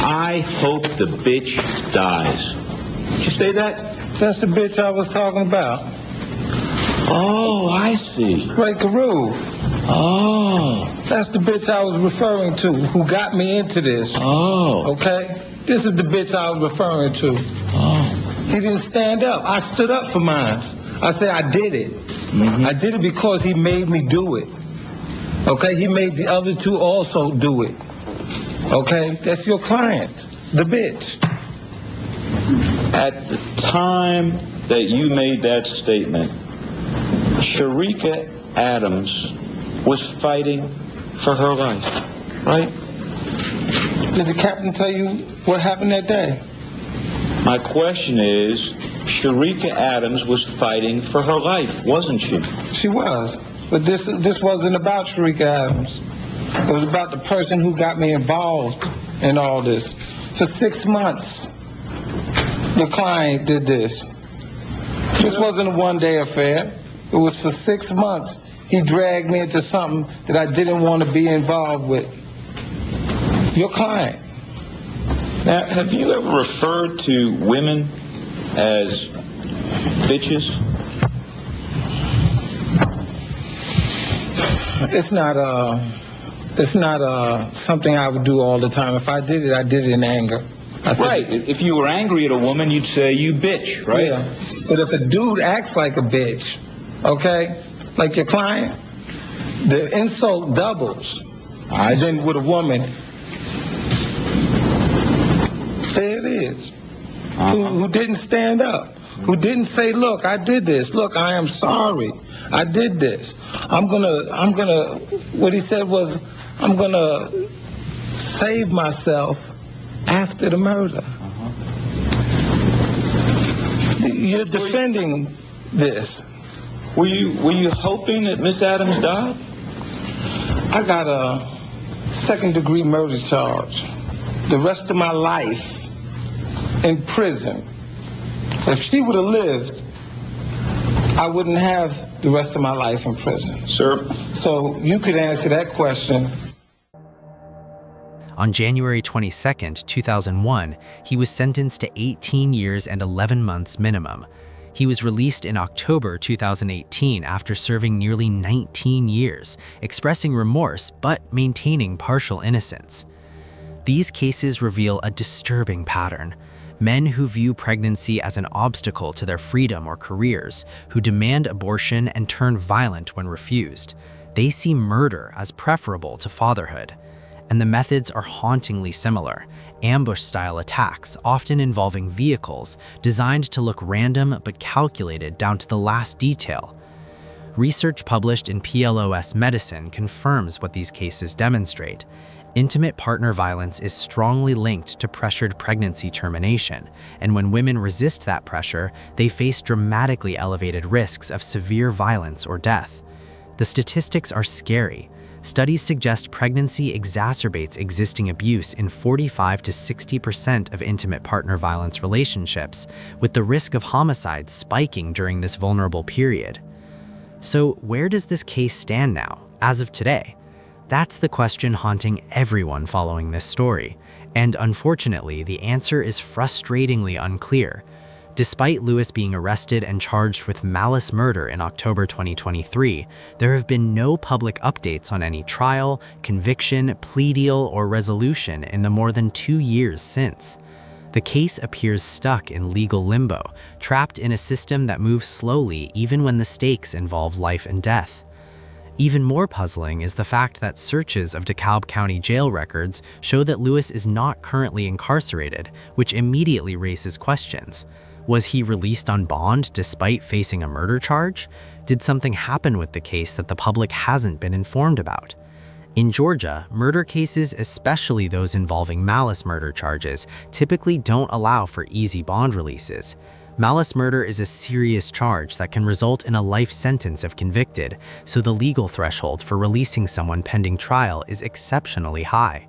I hope the bitch dies? Did you say that? That's the bitch I was talking about. Oh, I see. Ray Caruth. Oh. That's the bitch I was referring to, who got me into this. Oh. Okay? This is the bitch I was referring to. Oh. He didn't stand up. I stood up for mine. I said I did it. Mm-hmm. I did it because he made me do it. Okay? He made the other two also do it. Okay? That's your client, the bitch. At the time that you made that statement, Sherika Adams was fighting for her life, right? Did the captain tell you what happened that day? My question is, Sherika Adams was fighting for her life, wasn't she? She was. But this wasn't about Sharika Adams. It was about the person who got me involved in all this. For 6 months, the client did this. This wasn't a one-day affair. It was for 6 months. He dragged me into something that I didn't want to be involved with. Your client. Now, have you ever referred to women as bitches? It's not something I would do all the time. If I did it in anger. Right. If you were angry at a woman, you'd say, you bitch, right? Yeah. But if a dude acts like a bitch, okay, like your client, the insult doubles. Then with a woman, there it is. Who didn't stand up, who didn't say, look, I did this. Look, I am sorry. I did this. I'm gonna, what he said was, I'm gonna save myself after the murder. You're defending this. Were you hoping that Miss Adams died? I got a second-degree murder charge. The rest of my life in prison. If she would have lived, I wouldn't have the rest of my life in prison. Sir. So you could answer that question. On January 22, 2001, he was sentenced to 18 years and 11 months minimum. He was released in October 2018 after serving nearly 19 years, expressing remorse but maintaining partial innocence. These cases reveal a disturbing pattern. Men who view pregnancy as an obstacle to their freedom or careers, who demand abortion and turn violent when refused. They see murder as preferable to fatherhood. And the methods are hauntingly similar. Ambush-style attacks, often involving vehicles, designed to look random but calculated down to the last detail. Research published in PLOS Medicine confirms what these cases demonstrate. Intimate partner violence is strongly linked to pressured pregnancy termination, and when women resist that pressure, they face dramatically elevated risks of severe violence or death. The statistics are scary. Studies suggest pregnancy exacerbates existing abuse in 45 to 60% of intimate partner violence relationships, with the risk of homicide spiking during this vulnerable period. So where does this case stand now, as of today? That's the question haunting everyone following this story, and unfortunately, the answer is frustratingly unclear. Despite Lewis being arrested and charged with malice murder in October 2023, there have been no public updates on any trial, conviction, plea deal, or resolution in the more than 2 years since. The case appears stuck in legal limbo, trapped in a system that moves slowly even when the stakes involve life and death. Even more puzzling is the fact that searches of DeKalb County jail records show that Lewis is not currently incarcerated, which immediately raises questions. Was he released on bond despite facing a murder charge? Did something happen with the case that the public hasn't been informed about? In Georgia, murder cases, especially those involving malice murder charges, typically don't allow for easy bond releases. Malice murder is a serious charge that can result in a life sentence if convicted, so the legal threshold for releasing someone pending trial is exceptionally high.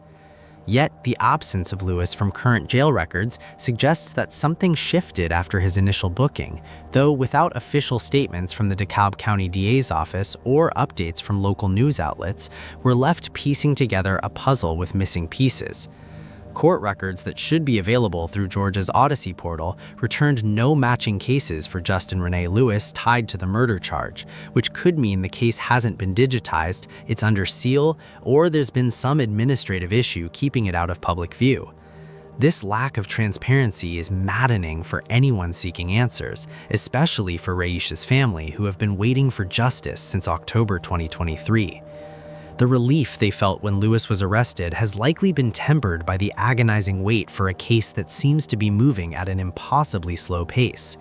Yet, the absence of Lewis from current jail records suggests that something shifted after his initial booking, though without official statements from the DeKalb County DA's office or updates from local news outlets, we're left piecing together a puzzle with missing pieces. Court records that should be available through Georgia's Odyssey portal returned no matching cases for Justin Renee Lewis tied to the murder charge, which could mean the case hasn't been digitized, it's under seal, or there's been some administrative issue keeping it out of public view. This lack of transparency is maddening for anyone seeking answers, especially for Raisha's family, who have been waiting for justice since October 2023. The relief they felt when Lewis was arrested has likely been tempered by the agonizing wait for a case that seems to be moving at an impossibly slow pace.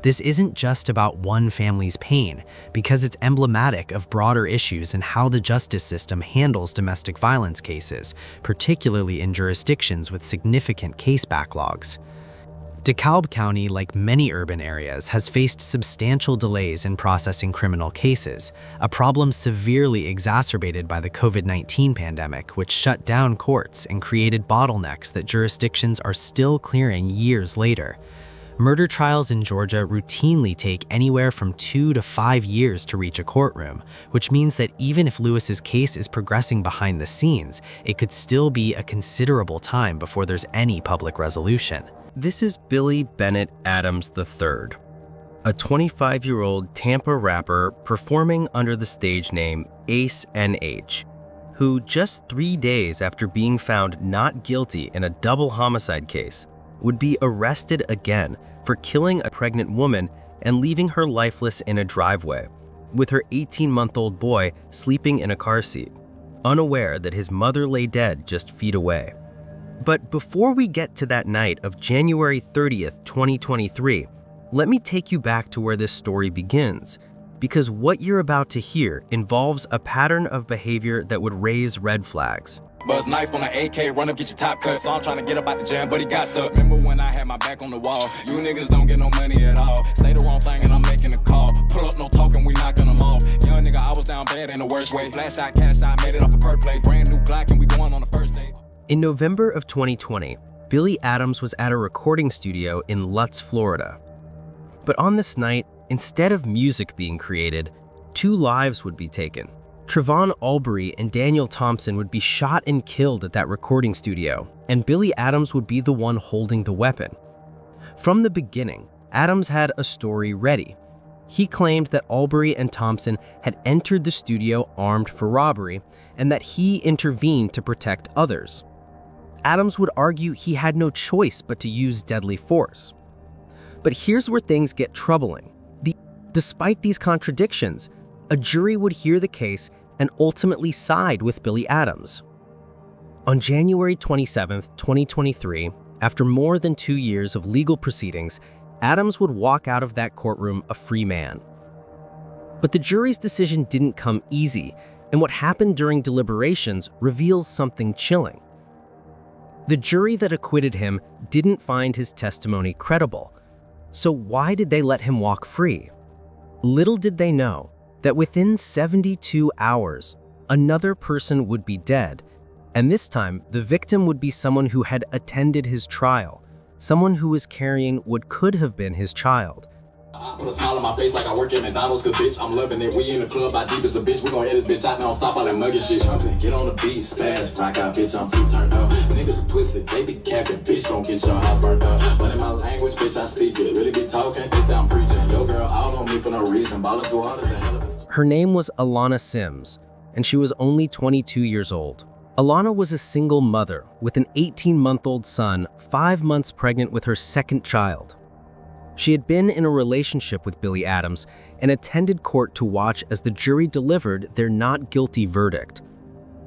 This isn't just about one family's pain, because it's emblematic of broader issues in how the justice system handles domestic violence cases, particularly in jurisdictions with significant case backlogs. DeKalb County, like many urban areas, has faced substantial delays in processing criminal cases, a problem severely exacerbated by the COVID-19 pandemic, which shut down courts and created bottlenecks that jurisdictions are still clearing years later. Murder trials in Georgia routinely take anywhere from 2 to 5 years to reach a courtroom, which means that even if Lewis's case is progressing behind the scenes, it could still be a considerable time before there's any public resolution. This is Billy Bennett Adams III, a 25-year-old Tampa rapper performing under the stage name Ace NH, who just 3 days after being found not guilty in a double homicide case, would be arrested again for killing a pregnant woman and leaving her lifeless in a driveway, with her 18-month-old boy sleeping in a car seat, unaware that his mother lay dead just feet away. But before we get to that night of January 30th, 2023, let me take you back to where this story begins, because what you're about to hear involves a pattern of behavior that would raise red flags. Buzz knife on the AK, run up, get your top cut. So I'm trying to get up out the jam, but he got stuck. Remember when I had my back on the wall? You niggas don't get no money at all. Say the wrong thing and I'm making a call. Pull up, no talking, we knocking them off. Young nigga, I was down bad in the worst way. Flash out, cash out, made it off a perk play. Brand new Glock and we going on the first date. In November of 2020, Billy Adams was at a recording studio in Lutz, Florida. But on this night, instead of music being created, 2 lives would be taken. Trevon Albury and Daniel Thompson would be shot and killed at that recording studio, and Billy Adams would be the one holding the weapon. From the beginning, Adams had a story ready. He claimed that Albury and Thompson had entered the studio armed for robbery, and that he intervened to protect others. Adams would argue he had no choice but to use deadly force. But here's where things get troubling. Despite these contradictions, a jury would hear the case and ultimately side with Billy Adams. On January 27, 2023, after more than 2 years of legal proceedings, Adams would walk out of that courtroom a free man. But the jury's decision didn't come easy, and what happened during deliberations reveals something chilling. The jury that acquitted him didn't find his testimony credible. So why did they let him walk free? Little did they know that within 72 hours, another person would be dead, and this time the victim would be someone who had attended his trial, someone who was carrying what could have been his child. I put a smile on my face like I work at McDonald's, cause bitch, I'm loving it. We in the club, I deep as a bitch. We gon' hit this bitch out, now stop all that muggy shit. Get on the beat, spaz, rock out, bitch, I'm too turned up. Niggas twisted, they be capping, bitch, gon' get your house burnt up. But in my language, bitch, I speak it. Really be talking, they say I'm preaching. Yo, girl, all on me for no reason. Ballin' too hard as a hell of a... Her name was Alana Sims, and she was only 22 years old. Alana was a single mother with an 18-month-old son, 5 months pregnant with her second child. She had been in a relationship with Billy Adams and attended court to watch as the jury delivered their not guilty verdict.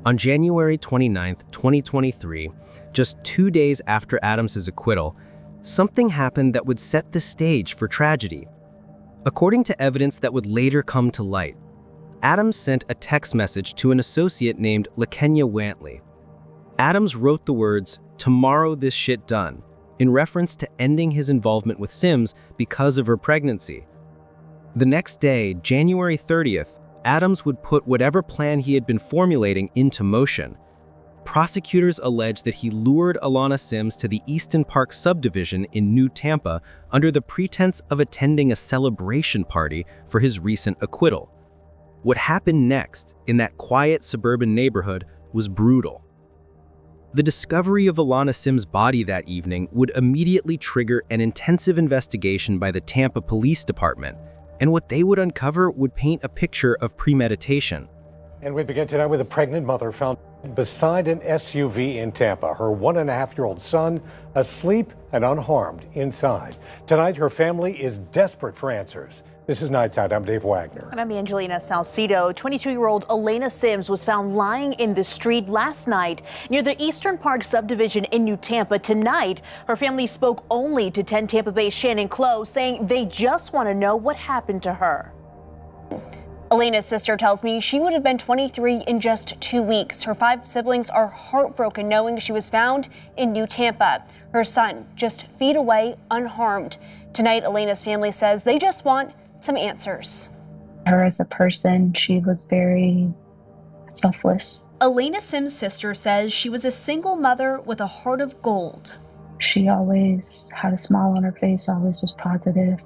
On January 29, 2023, just 2 days after Adams's acquittal, something happened that would set the stage for tragedy. According to evidence that would later come to light, Adams sent a text message to an associate named LaKenya Wantley. Adams wrote the words, "Tomorrow this shit done," in reference to ending his involvement with Sims because of her pregnancy. The next day, January 30th, Adams would put whatever plan he had been formulating into motion. Prosecutors allege that he lured Alana Sims to the Easton Park subdivision in New Tampa under the pretense of attending a celebration party for his recent acquittal. What happened next in that quiet suburban neighborhood was brutal. The discovery of Alana Sims' body that evening would immediately trigger an intensive investigation by the Tampa Police Department, and what they would uncover would paint a picture of premeditation. And we begin tonight with a pregnant mother found beside an SUV in Tampa, her 1.5-year-old son asleep and unharmed inside. Tonight, her family is desperate for answers. This is Nightside. I'm Dave Wagner. And I'm Angelina Salcido. 22-year-old Elena Sims was found lying in the street last night near the Eastern Park subdivision in New Tampa. Tonight, her family spoke only to 10 Tampa Bay's Shannon Clough, saying they just want to know what happened to her. Elena's sister tells me she would have been 23 in just 2 weeks. Her 5 siblings are heartbroken knowing she was found in New Tampa. Her son just feet away, unharmed. Tonight, Elena's family says they just want some answers. Her as a person, she was very selfless. Elena Sims' sister says she was a single mother with a heart of gold. She always had a smile on her face, always was positive,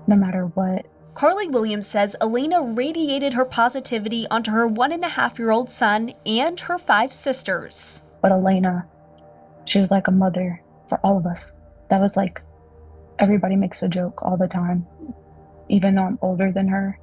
no matter what. Carly Williams says Elena radiated her positivity onto her 1.5-year-old son and her 5 sisters. But Elena, she was like a mother for all of us. That was like, everybody makes a joke all the time. Even though I'm older than her,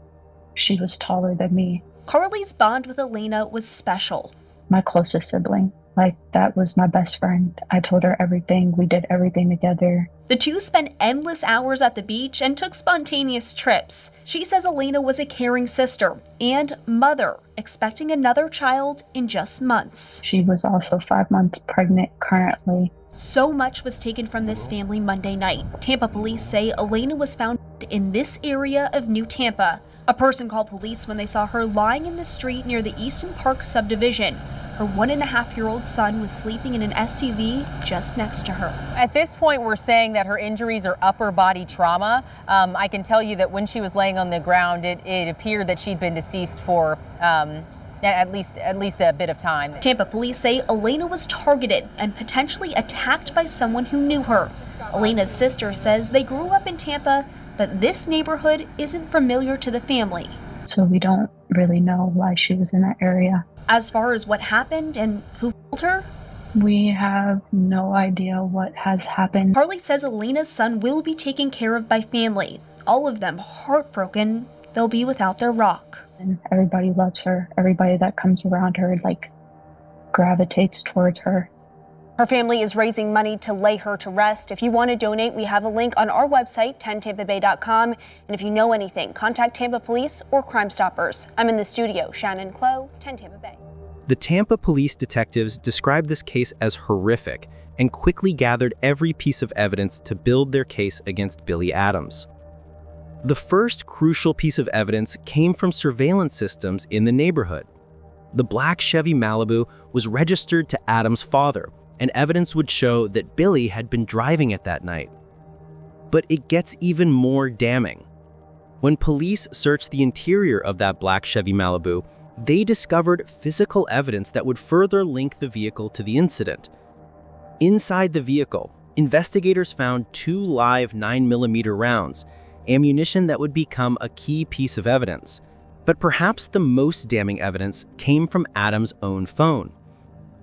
she was taller than me. Carly's bond with Elena was special. My closest sibling. Like, that was my best friend. I told her everything. We did everything together. The two spent endless hours at the beach and took spontaneous trips. She says Elena was a caring sister and mother, expecting another child in just months. She was also 5 months pregnant currently. So much was taken from this family Monday night. Tampa police say Elena was found in this area of New Tampa. A person called police when they saw her lying in the street near the Easton Park subdivision. Her 1.5-year-old son was sleeping in an SUV just next to her. At this point, we're saying that her injuries are upper body trauma. I can tell you that when she was laying on the ground, it appeared that she'd been deceased for at least a bit of time. Tampa police say Elena was targeted and potentially attacked by someone who knew her. Elena's sister says they grew up in Tampa, but this neighborhood isn't familiar to the family. So we don't really know why she was in that area. As far as what happened and who killed her, we have no idea what has happened. Carly says Elena's son will be taken care of by family. All of them heartbroken they'll be without their rock. And everybody loves her. Everybody that comes around her, gravitates towards her. Her family is raising money to lay her to rest. If you want to donate, we have a link on our website, 10tampabay.com. And if you know anything, contact Tampa Police or Crime Stoppers. I'm in the studio, Shannon Clow, 10 Tampa Bay. The Tampa police detectives described this case as horrific and quickly gathered every piece of evidence to build their case against Billy Adams. The first crucial piece of evidence came from surveillance systems in the neighborhood. The black Chevy Malibu was registered to Adams' father, and evidence would show that Billy had been driving it that night. But it gets even more damning. When police searched the interior of that black Chevy Malibu, they discovered physical evidence that would further link the vehicle to the incident. Inside the vehicle, investigators found 2 live 9mm rounds, ammunition that would become a key piece of evidence. But perhaps the most damning evidence came from Adams' own phone.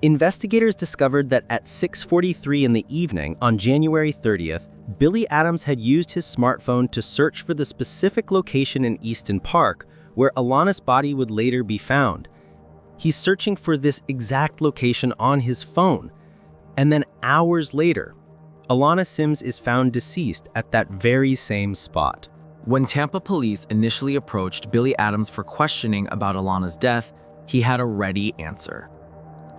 Investigators discovered that at 6:43 in the evening on January 30th, Billy Adams had used his smartphone to search for the specific location in Easton Park where Alana's body would later be found. He's searching for this exact location on his phone. And then hours later, Alana Sims is found deceased at that very same spot. When Tampa police initially approached Billy Adams for questioning about Alana's death, he had a ready answer.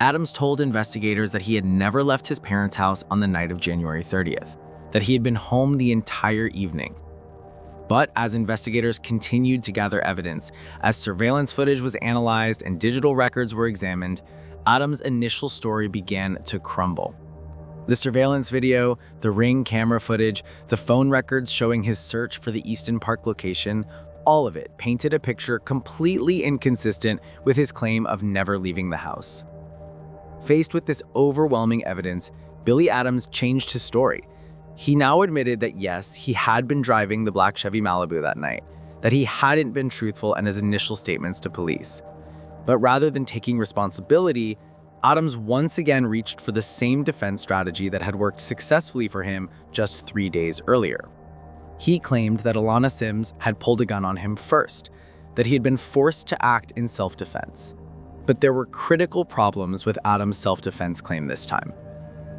Adams told investigators that he had never left his parents' house on the night of January 30th, that he had been home the entire evening. But as investigators continued to gather evidence, as surveillance footage was analyzed and digital records were examined, Adams' initial story began to crumble. The surveillance video, the Ring camera footage, the phone records showing his search for the Easton Park location, all of it painted a picture completely inconsistent with his claim of never leaving the house. Faced with this overwhelming evidence, Billy Adams changed his story. He now admitted that yes, he had been driving the black Chevy Malibu that night, that he hadn't been truthful in his initial statements to police. But rather than taking responsibility, Adams once again reached for the same defense strategy that had worked successfully for him just 3 days earlier. He claimed that Alana Sims had pulled a gun on him first, that he had been forced to act in self-defense. But there were critical problems with Adams' self-defense claim this time.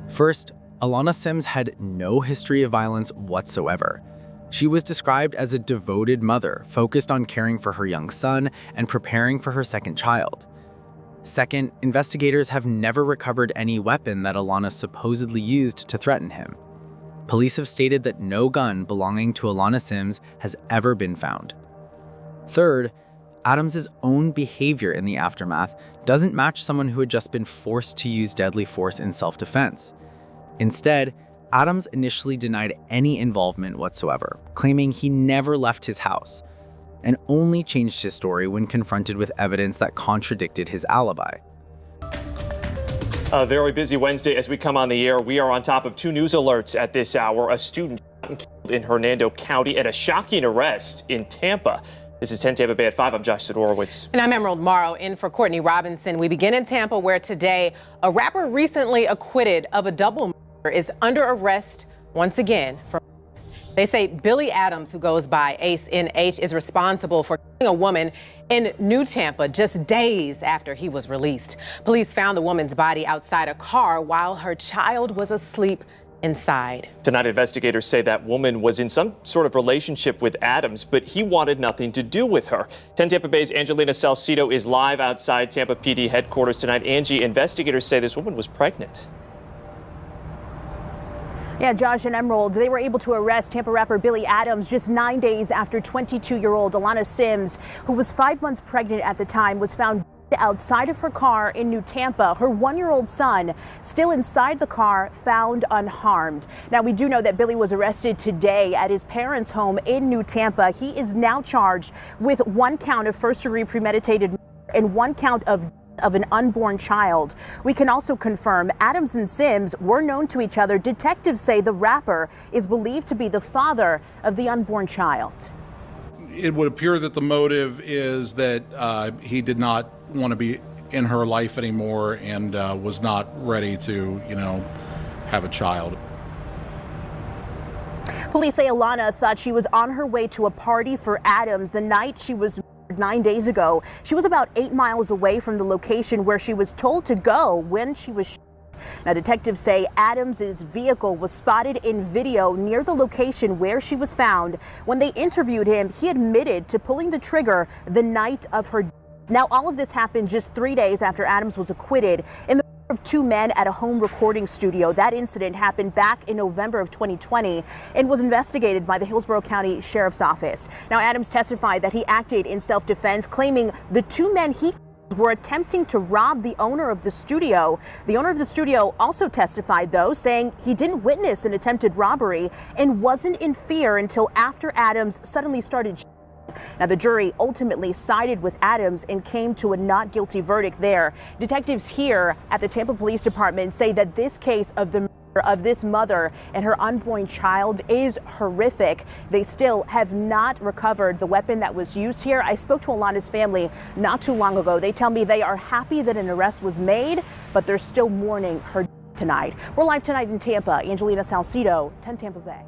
First, Alana Sims had no history of violence whatsoever. She was described as a devoted mother, focused on caring for her young son and preparing for her second child. Second, investigators have never recovered any weapon that Alana supposedly used to threaten him. Police have stated that no gun belonging to Alana Sims has ever been found. Third, Adams's own behavior in the aftermath doesn't match someone who had just been forced to use deadly force in self-defense. Instead, Adams initially denied any involvement whatsoever, claiming he never left his house, and only changed his story when confronted with evidence that contradicted his alibi. A very busy Wednesday as we come on the air. We are on top of 2 news alerts at this hour. A student shot and killed in Hernando County and a shocking arrest in Tampa. This is 10 Tampa Bay at 5. I'm Josh Sidorowitz. And I'm Emerald Morrow in for Courtney Robinson. We begin in Tampa, where today a rapper recently acquitted of a double murder is under arrest once again. They say Billy Adams, who goes by Ace NH, is responsible for killing a woman in New Tampa just days after he was released. Police found the woman's body outside a car while her child was asleep inside. Tonight, investigators say that woman was in some sort of relationship with Adams, but he wanted nothing to do with her. 10 Tampa Bay's Angelina Salcido is live outside Tampa PD headquarters tonight. Angie, investigators say this woman was pregnant. Yeah, Josh and Emerald, they were able to arrest Tampa rapper Billy Adams just 9 days after 22-year-old Alana Sims, who was 5 months pregnant at the time, was found outside of her car in New Tampa. Her 1-year-old son still inside the car, found unharmed. Now, we do know that Billy was arrested today at his parents' home in New Tampa. He is now charged with 1 count of first-degree premeditated murder and 1 count of an unborn child. We can also confirm Adams and Sims were known to each other. Detectives say the rapper is believed to be the father of the unborn child. It would appear that the motive is that he did not want to be in her life anymore and was not ready to, have a child. Police say Alana thought she was on her way to a party for Adams the night she was 9 days ago. She was about 8 miles away from the location where she was told to go when she was shot. Now, detectives say Adams's vehicle was spotted in video near the location where she was found. When they interviewed him, he admitted to pulling the trigger the night of her death. Now, all of this happened just 3 days after Adams was acquitted in the of 2 men at a home recording studio. That incident happened back in November of 2020 and was investigated by the Hillsborough County Sheriff's Office. Now, Adams testified that he acted in self-defense, claiming the 2 men he were attempting to rob the owner of the studio. The owner of the studio also testified, though, saying he didn't witness an attempted robbery and wasn't in fear until after Adams suddenly started shooting. Now, the jury ultimately sided with Adams and came to a not guilty verdict there. Detectives here at the Tampa Police Department say that this case of the murder of this mother and her unborn child is horrific. They still have not recovered the weapon that was used here. I spoke to Alana's family not too long ago. They tell me they are happy that an arrest was made, but they're still mourning her tonight. We're live tonight in Tampa. Angelina Salcido, 10 Tampa Bay.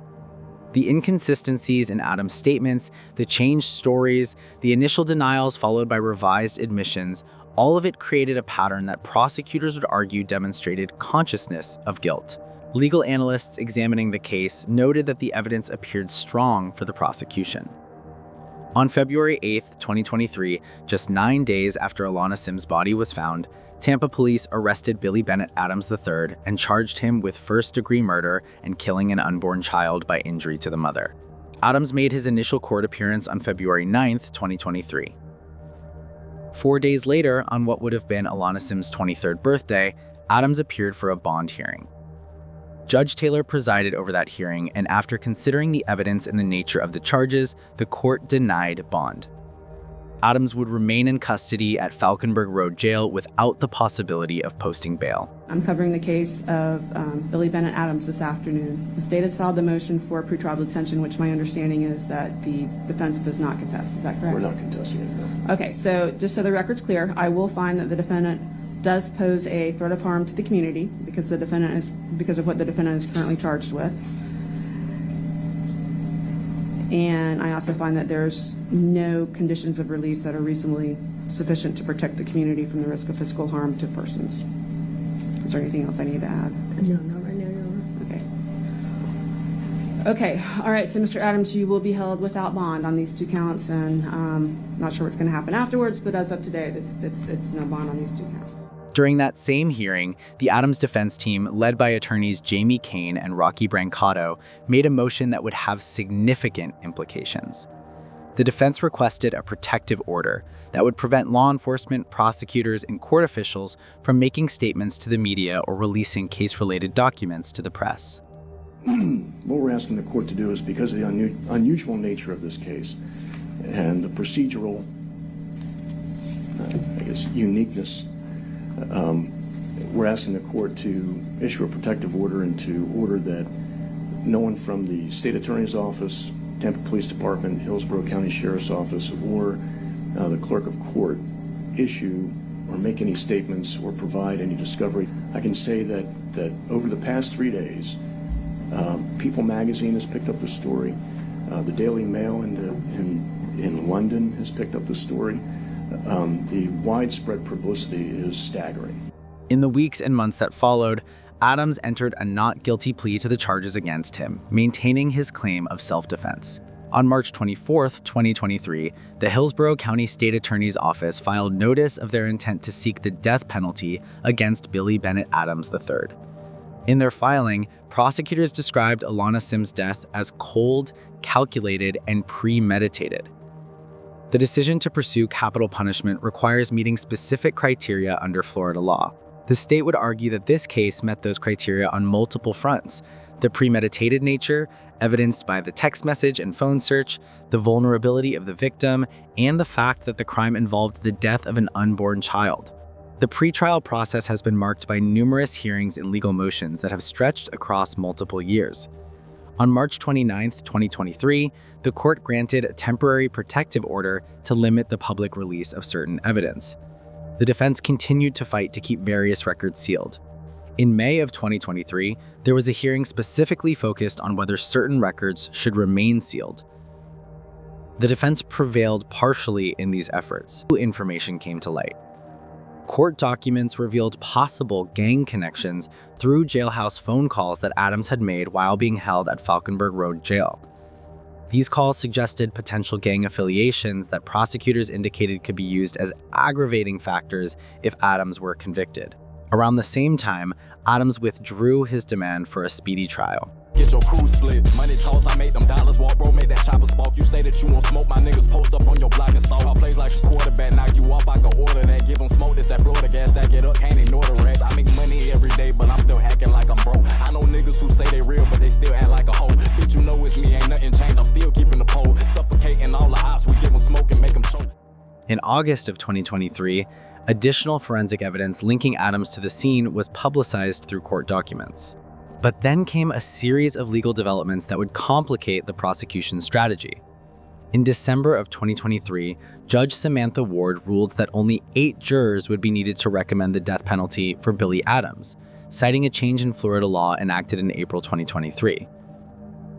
The inconsistencies in Adams' statements, the changed stories, the initial denials followed by revised admissions, all of it created a pattern that prosecutors would argue demonstrated consciousness of guilt. Legal analysts examining the case noted that the evidence appeared strong for the prosecution. On February 8, 2023, just 9 days after Alana Sims' body was found, Tampa police arrested Billy Bennett Adams III and charged him with first-degree murder and killing an unborn child by injury to the mother. Adams made his initial court appearance on February 9, 2023. 4 days later, on what would have been Alana Sims' 23rd birthday, Adams appeared for a bond hearing. Judge Taylor presided over that hearing, and after considering the evidence and the nature of the charges, the court denied bond. Adams would remain in custody at Falkenberg Road Jail without the possibility of posting bail. I'm covering the case of Billy Bennett Adams this afternoon. The state has filed a motion for pretrial detention, which my understanding is that the defense does not contest. Is that correct? We're not contesting it, no. Okay, so just so the record's clear, I will find that the defendant does pose a threat of harm to the community because of what the defendant is currently charged with. And I also find that there's no conditions of release that are reasonably sufficient to protect the community from the risk of physical harm to persons. Is there anything else I need to add? No, not right now, Your Honor. Okay, all right, so Mr. Adams, you will be held without bond on these 2 counts, and not sure what's going to happen afterwards, but as of today, it's no bond on these 2 counts. During that same hearing, the Adams defense team, led by attorneys Jamie Kane and Rocky Brancato, made a motion that would have significant implications. The defense requested a protective order that would prevent law enforcement, prosecutors, and court officials from making statements to the media or releasing case-related documents to the press. What we're asking the court to do is, because of the unusual nature of this case and the procedural, uniqueness, we're asking the court to issue a protective order and to order that no one from the State Attorney's Office, Tampa Police Department, Hillsborough County Sheriff's Office, or the Clerk of Court issue or make any statements or provide any discovery. I can say that over the past 3 days, People magazine has picked up the story. The Daily Mail in London has picked up the story. The widespread publicity is staggering. In the weeks and months that followed, Adams entered a not guilty plea to the charges against him, maintaining his claim of self-defense. On March 24, 2023, the Hillsborough County State Attorney's Office filed notice of their intent to seek the death penalty against Billy Bennett Adams III. In their filing, prosecutors described Alana Sims' death as cold, calculated, and premeditated. The decision to pursue capital punishment requires meeting specific criteria under Florida law. The state would argue that this case met those criteria on multiple fronts: the premeditated nature, evidenced by the text message and phone search, the vulnerability of the victim, and the fact that the crime involved the death of an unborn child. The pretrial process has been marked by numerous hearings and legal motions that have stretched across multiple years. On March 29, 2023, the court granted a temporary protective order to limit the public release of certain evidence. The defense continued to fight to keep various records sealed. In May of 2023, there was a hearing specifically focused on whether certain records should remain sealed. The defense prevailed partially in these efforts. New information came to light. Court documents revealed possible gang connections through jailhouse phone calls that Adams had made while being held at Falkenberg Road Jail. These calls suggested potential gang affiliations that prosecutors indicated could be used as aggravating factors if Adams were convicted. Around the same time, Adams withdrew his demand for a speedy trial. Get your crew split. Money toss, I make them dollars walk, bro, make that chopper spark. You say that you won't smoke, my niggas post up on your block and stalk. I plays like a quarterback, knock you off, I can order that. Give them smoke, this that Florida gas, that get up, can't ignore the rest. I make money every day, but I'm still hacking like I'm broke. I know niggas who say they real, but they still act like a hoe. Bitch, you know it's me, ain't nothing changed, I'm still keeping the pole. Suffocating all the ops, we give them smoke and make them choke. In August of 2023, additional forensic evidence linking Adams to the scene was publicized through court documents. But then came a series of legal developments that would complicate the prosecution's strategy. In December of 2023, Judge Samantha Ward ruled that only 8 jurors would be needed to recommend the death penalty for Billy Adams, citing a change in Florida law enacted in April 2023.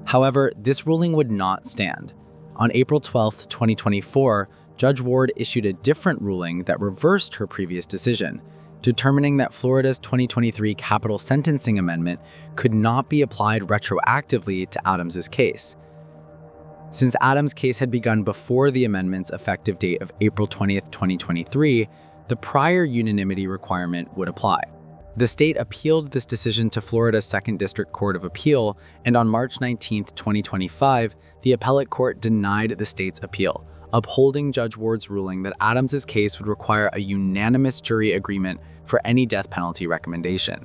However, this ruling would not stand. On April 12, 2024, Judge Ward issued a different ruling that reversed her previous decision, determining that Florida's 2023 capital sentencing amendment could not be applied retroactively to Adams's case. Since Adams' case had begun before the amendment's effective date of April 20, 2023, the prior unanimity requirement would apply. The state appealed this decision to Florida's 2nd District Court of Appeal, and on March 19, 2025, the appellate court denied the state's appeal, upholding Judge Ward's ruling that Adams's case would require a unanimous jury agreement for any death penalty recommendation.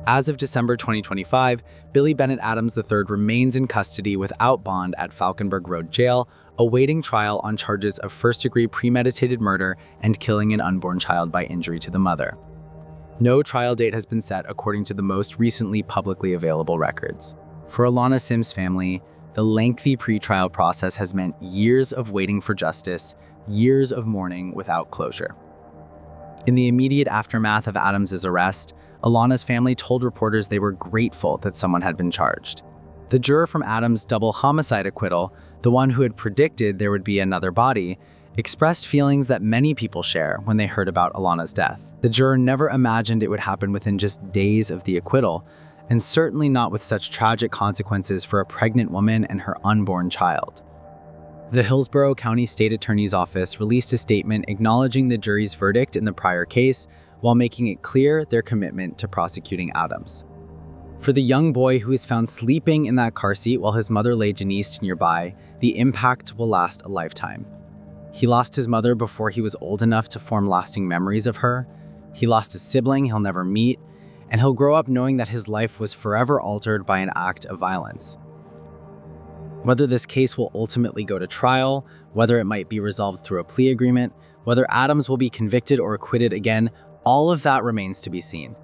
As of December 2025, Billy Bennett Adams III remains in custody without bond at Falkenberg Road Jail, awaiting trial on charges of first-degree premeditated murder and killing an unborn child by injury to the mother. No trial date has been set according to the most recently publicly available records. For Alana Sims' family, the lengthy pretrial process has meant years of waiting for justice, years of mourning without closure. In the immediate aftermath of Adams's arrest, Alana's family told reporters they were grateful that someone had been charged. The juror from Adams' double homicide acquittal, the one who had predicted there would be another body, expressed feelings that many people share when they heard about Alana's death. The juror never imagined it would happen within just days of the acquittal, and certainly not with such tragic consequences for a pregnant woman and her unborn child. The Hillsborough County State Attorney's Office released a statement acknowledging the jury's verdict in the prior case while making it clear their commitment to prosecuting Adams. For the young boy who is found sleeping in that car seat while his mother lay deceased nearby, the impact will last a lifetime. He lost his mother before he was old enough to form lasting memories of her. He lost a sibling he'll never meet, and he'll grow up knowing that his life was forever altered by an act of violence. Whether this case will ultimately go to trial, whether it might be resolved through a plea agreement, whether Adams will be convicted or acquitted again, all of that remains to be seen.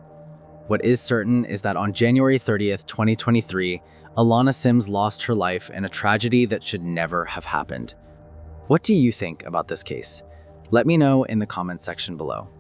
What is certain is that on January 30th, 2023, Alana Sims lost her life in a tragedy that should never have happened. What do you think about this case? Let me know in the comments section below.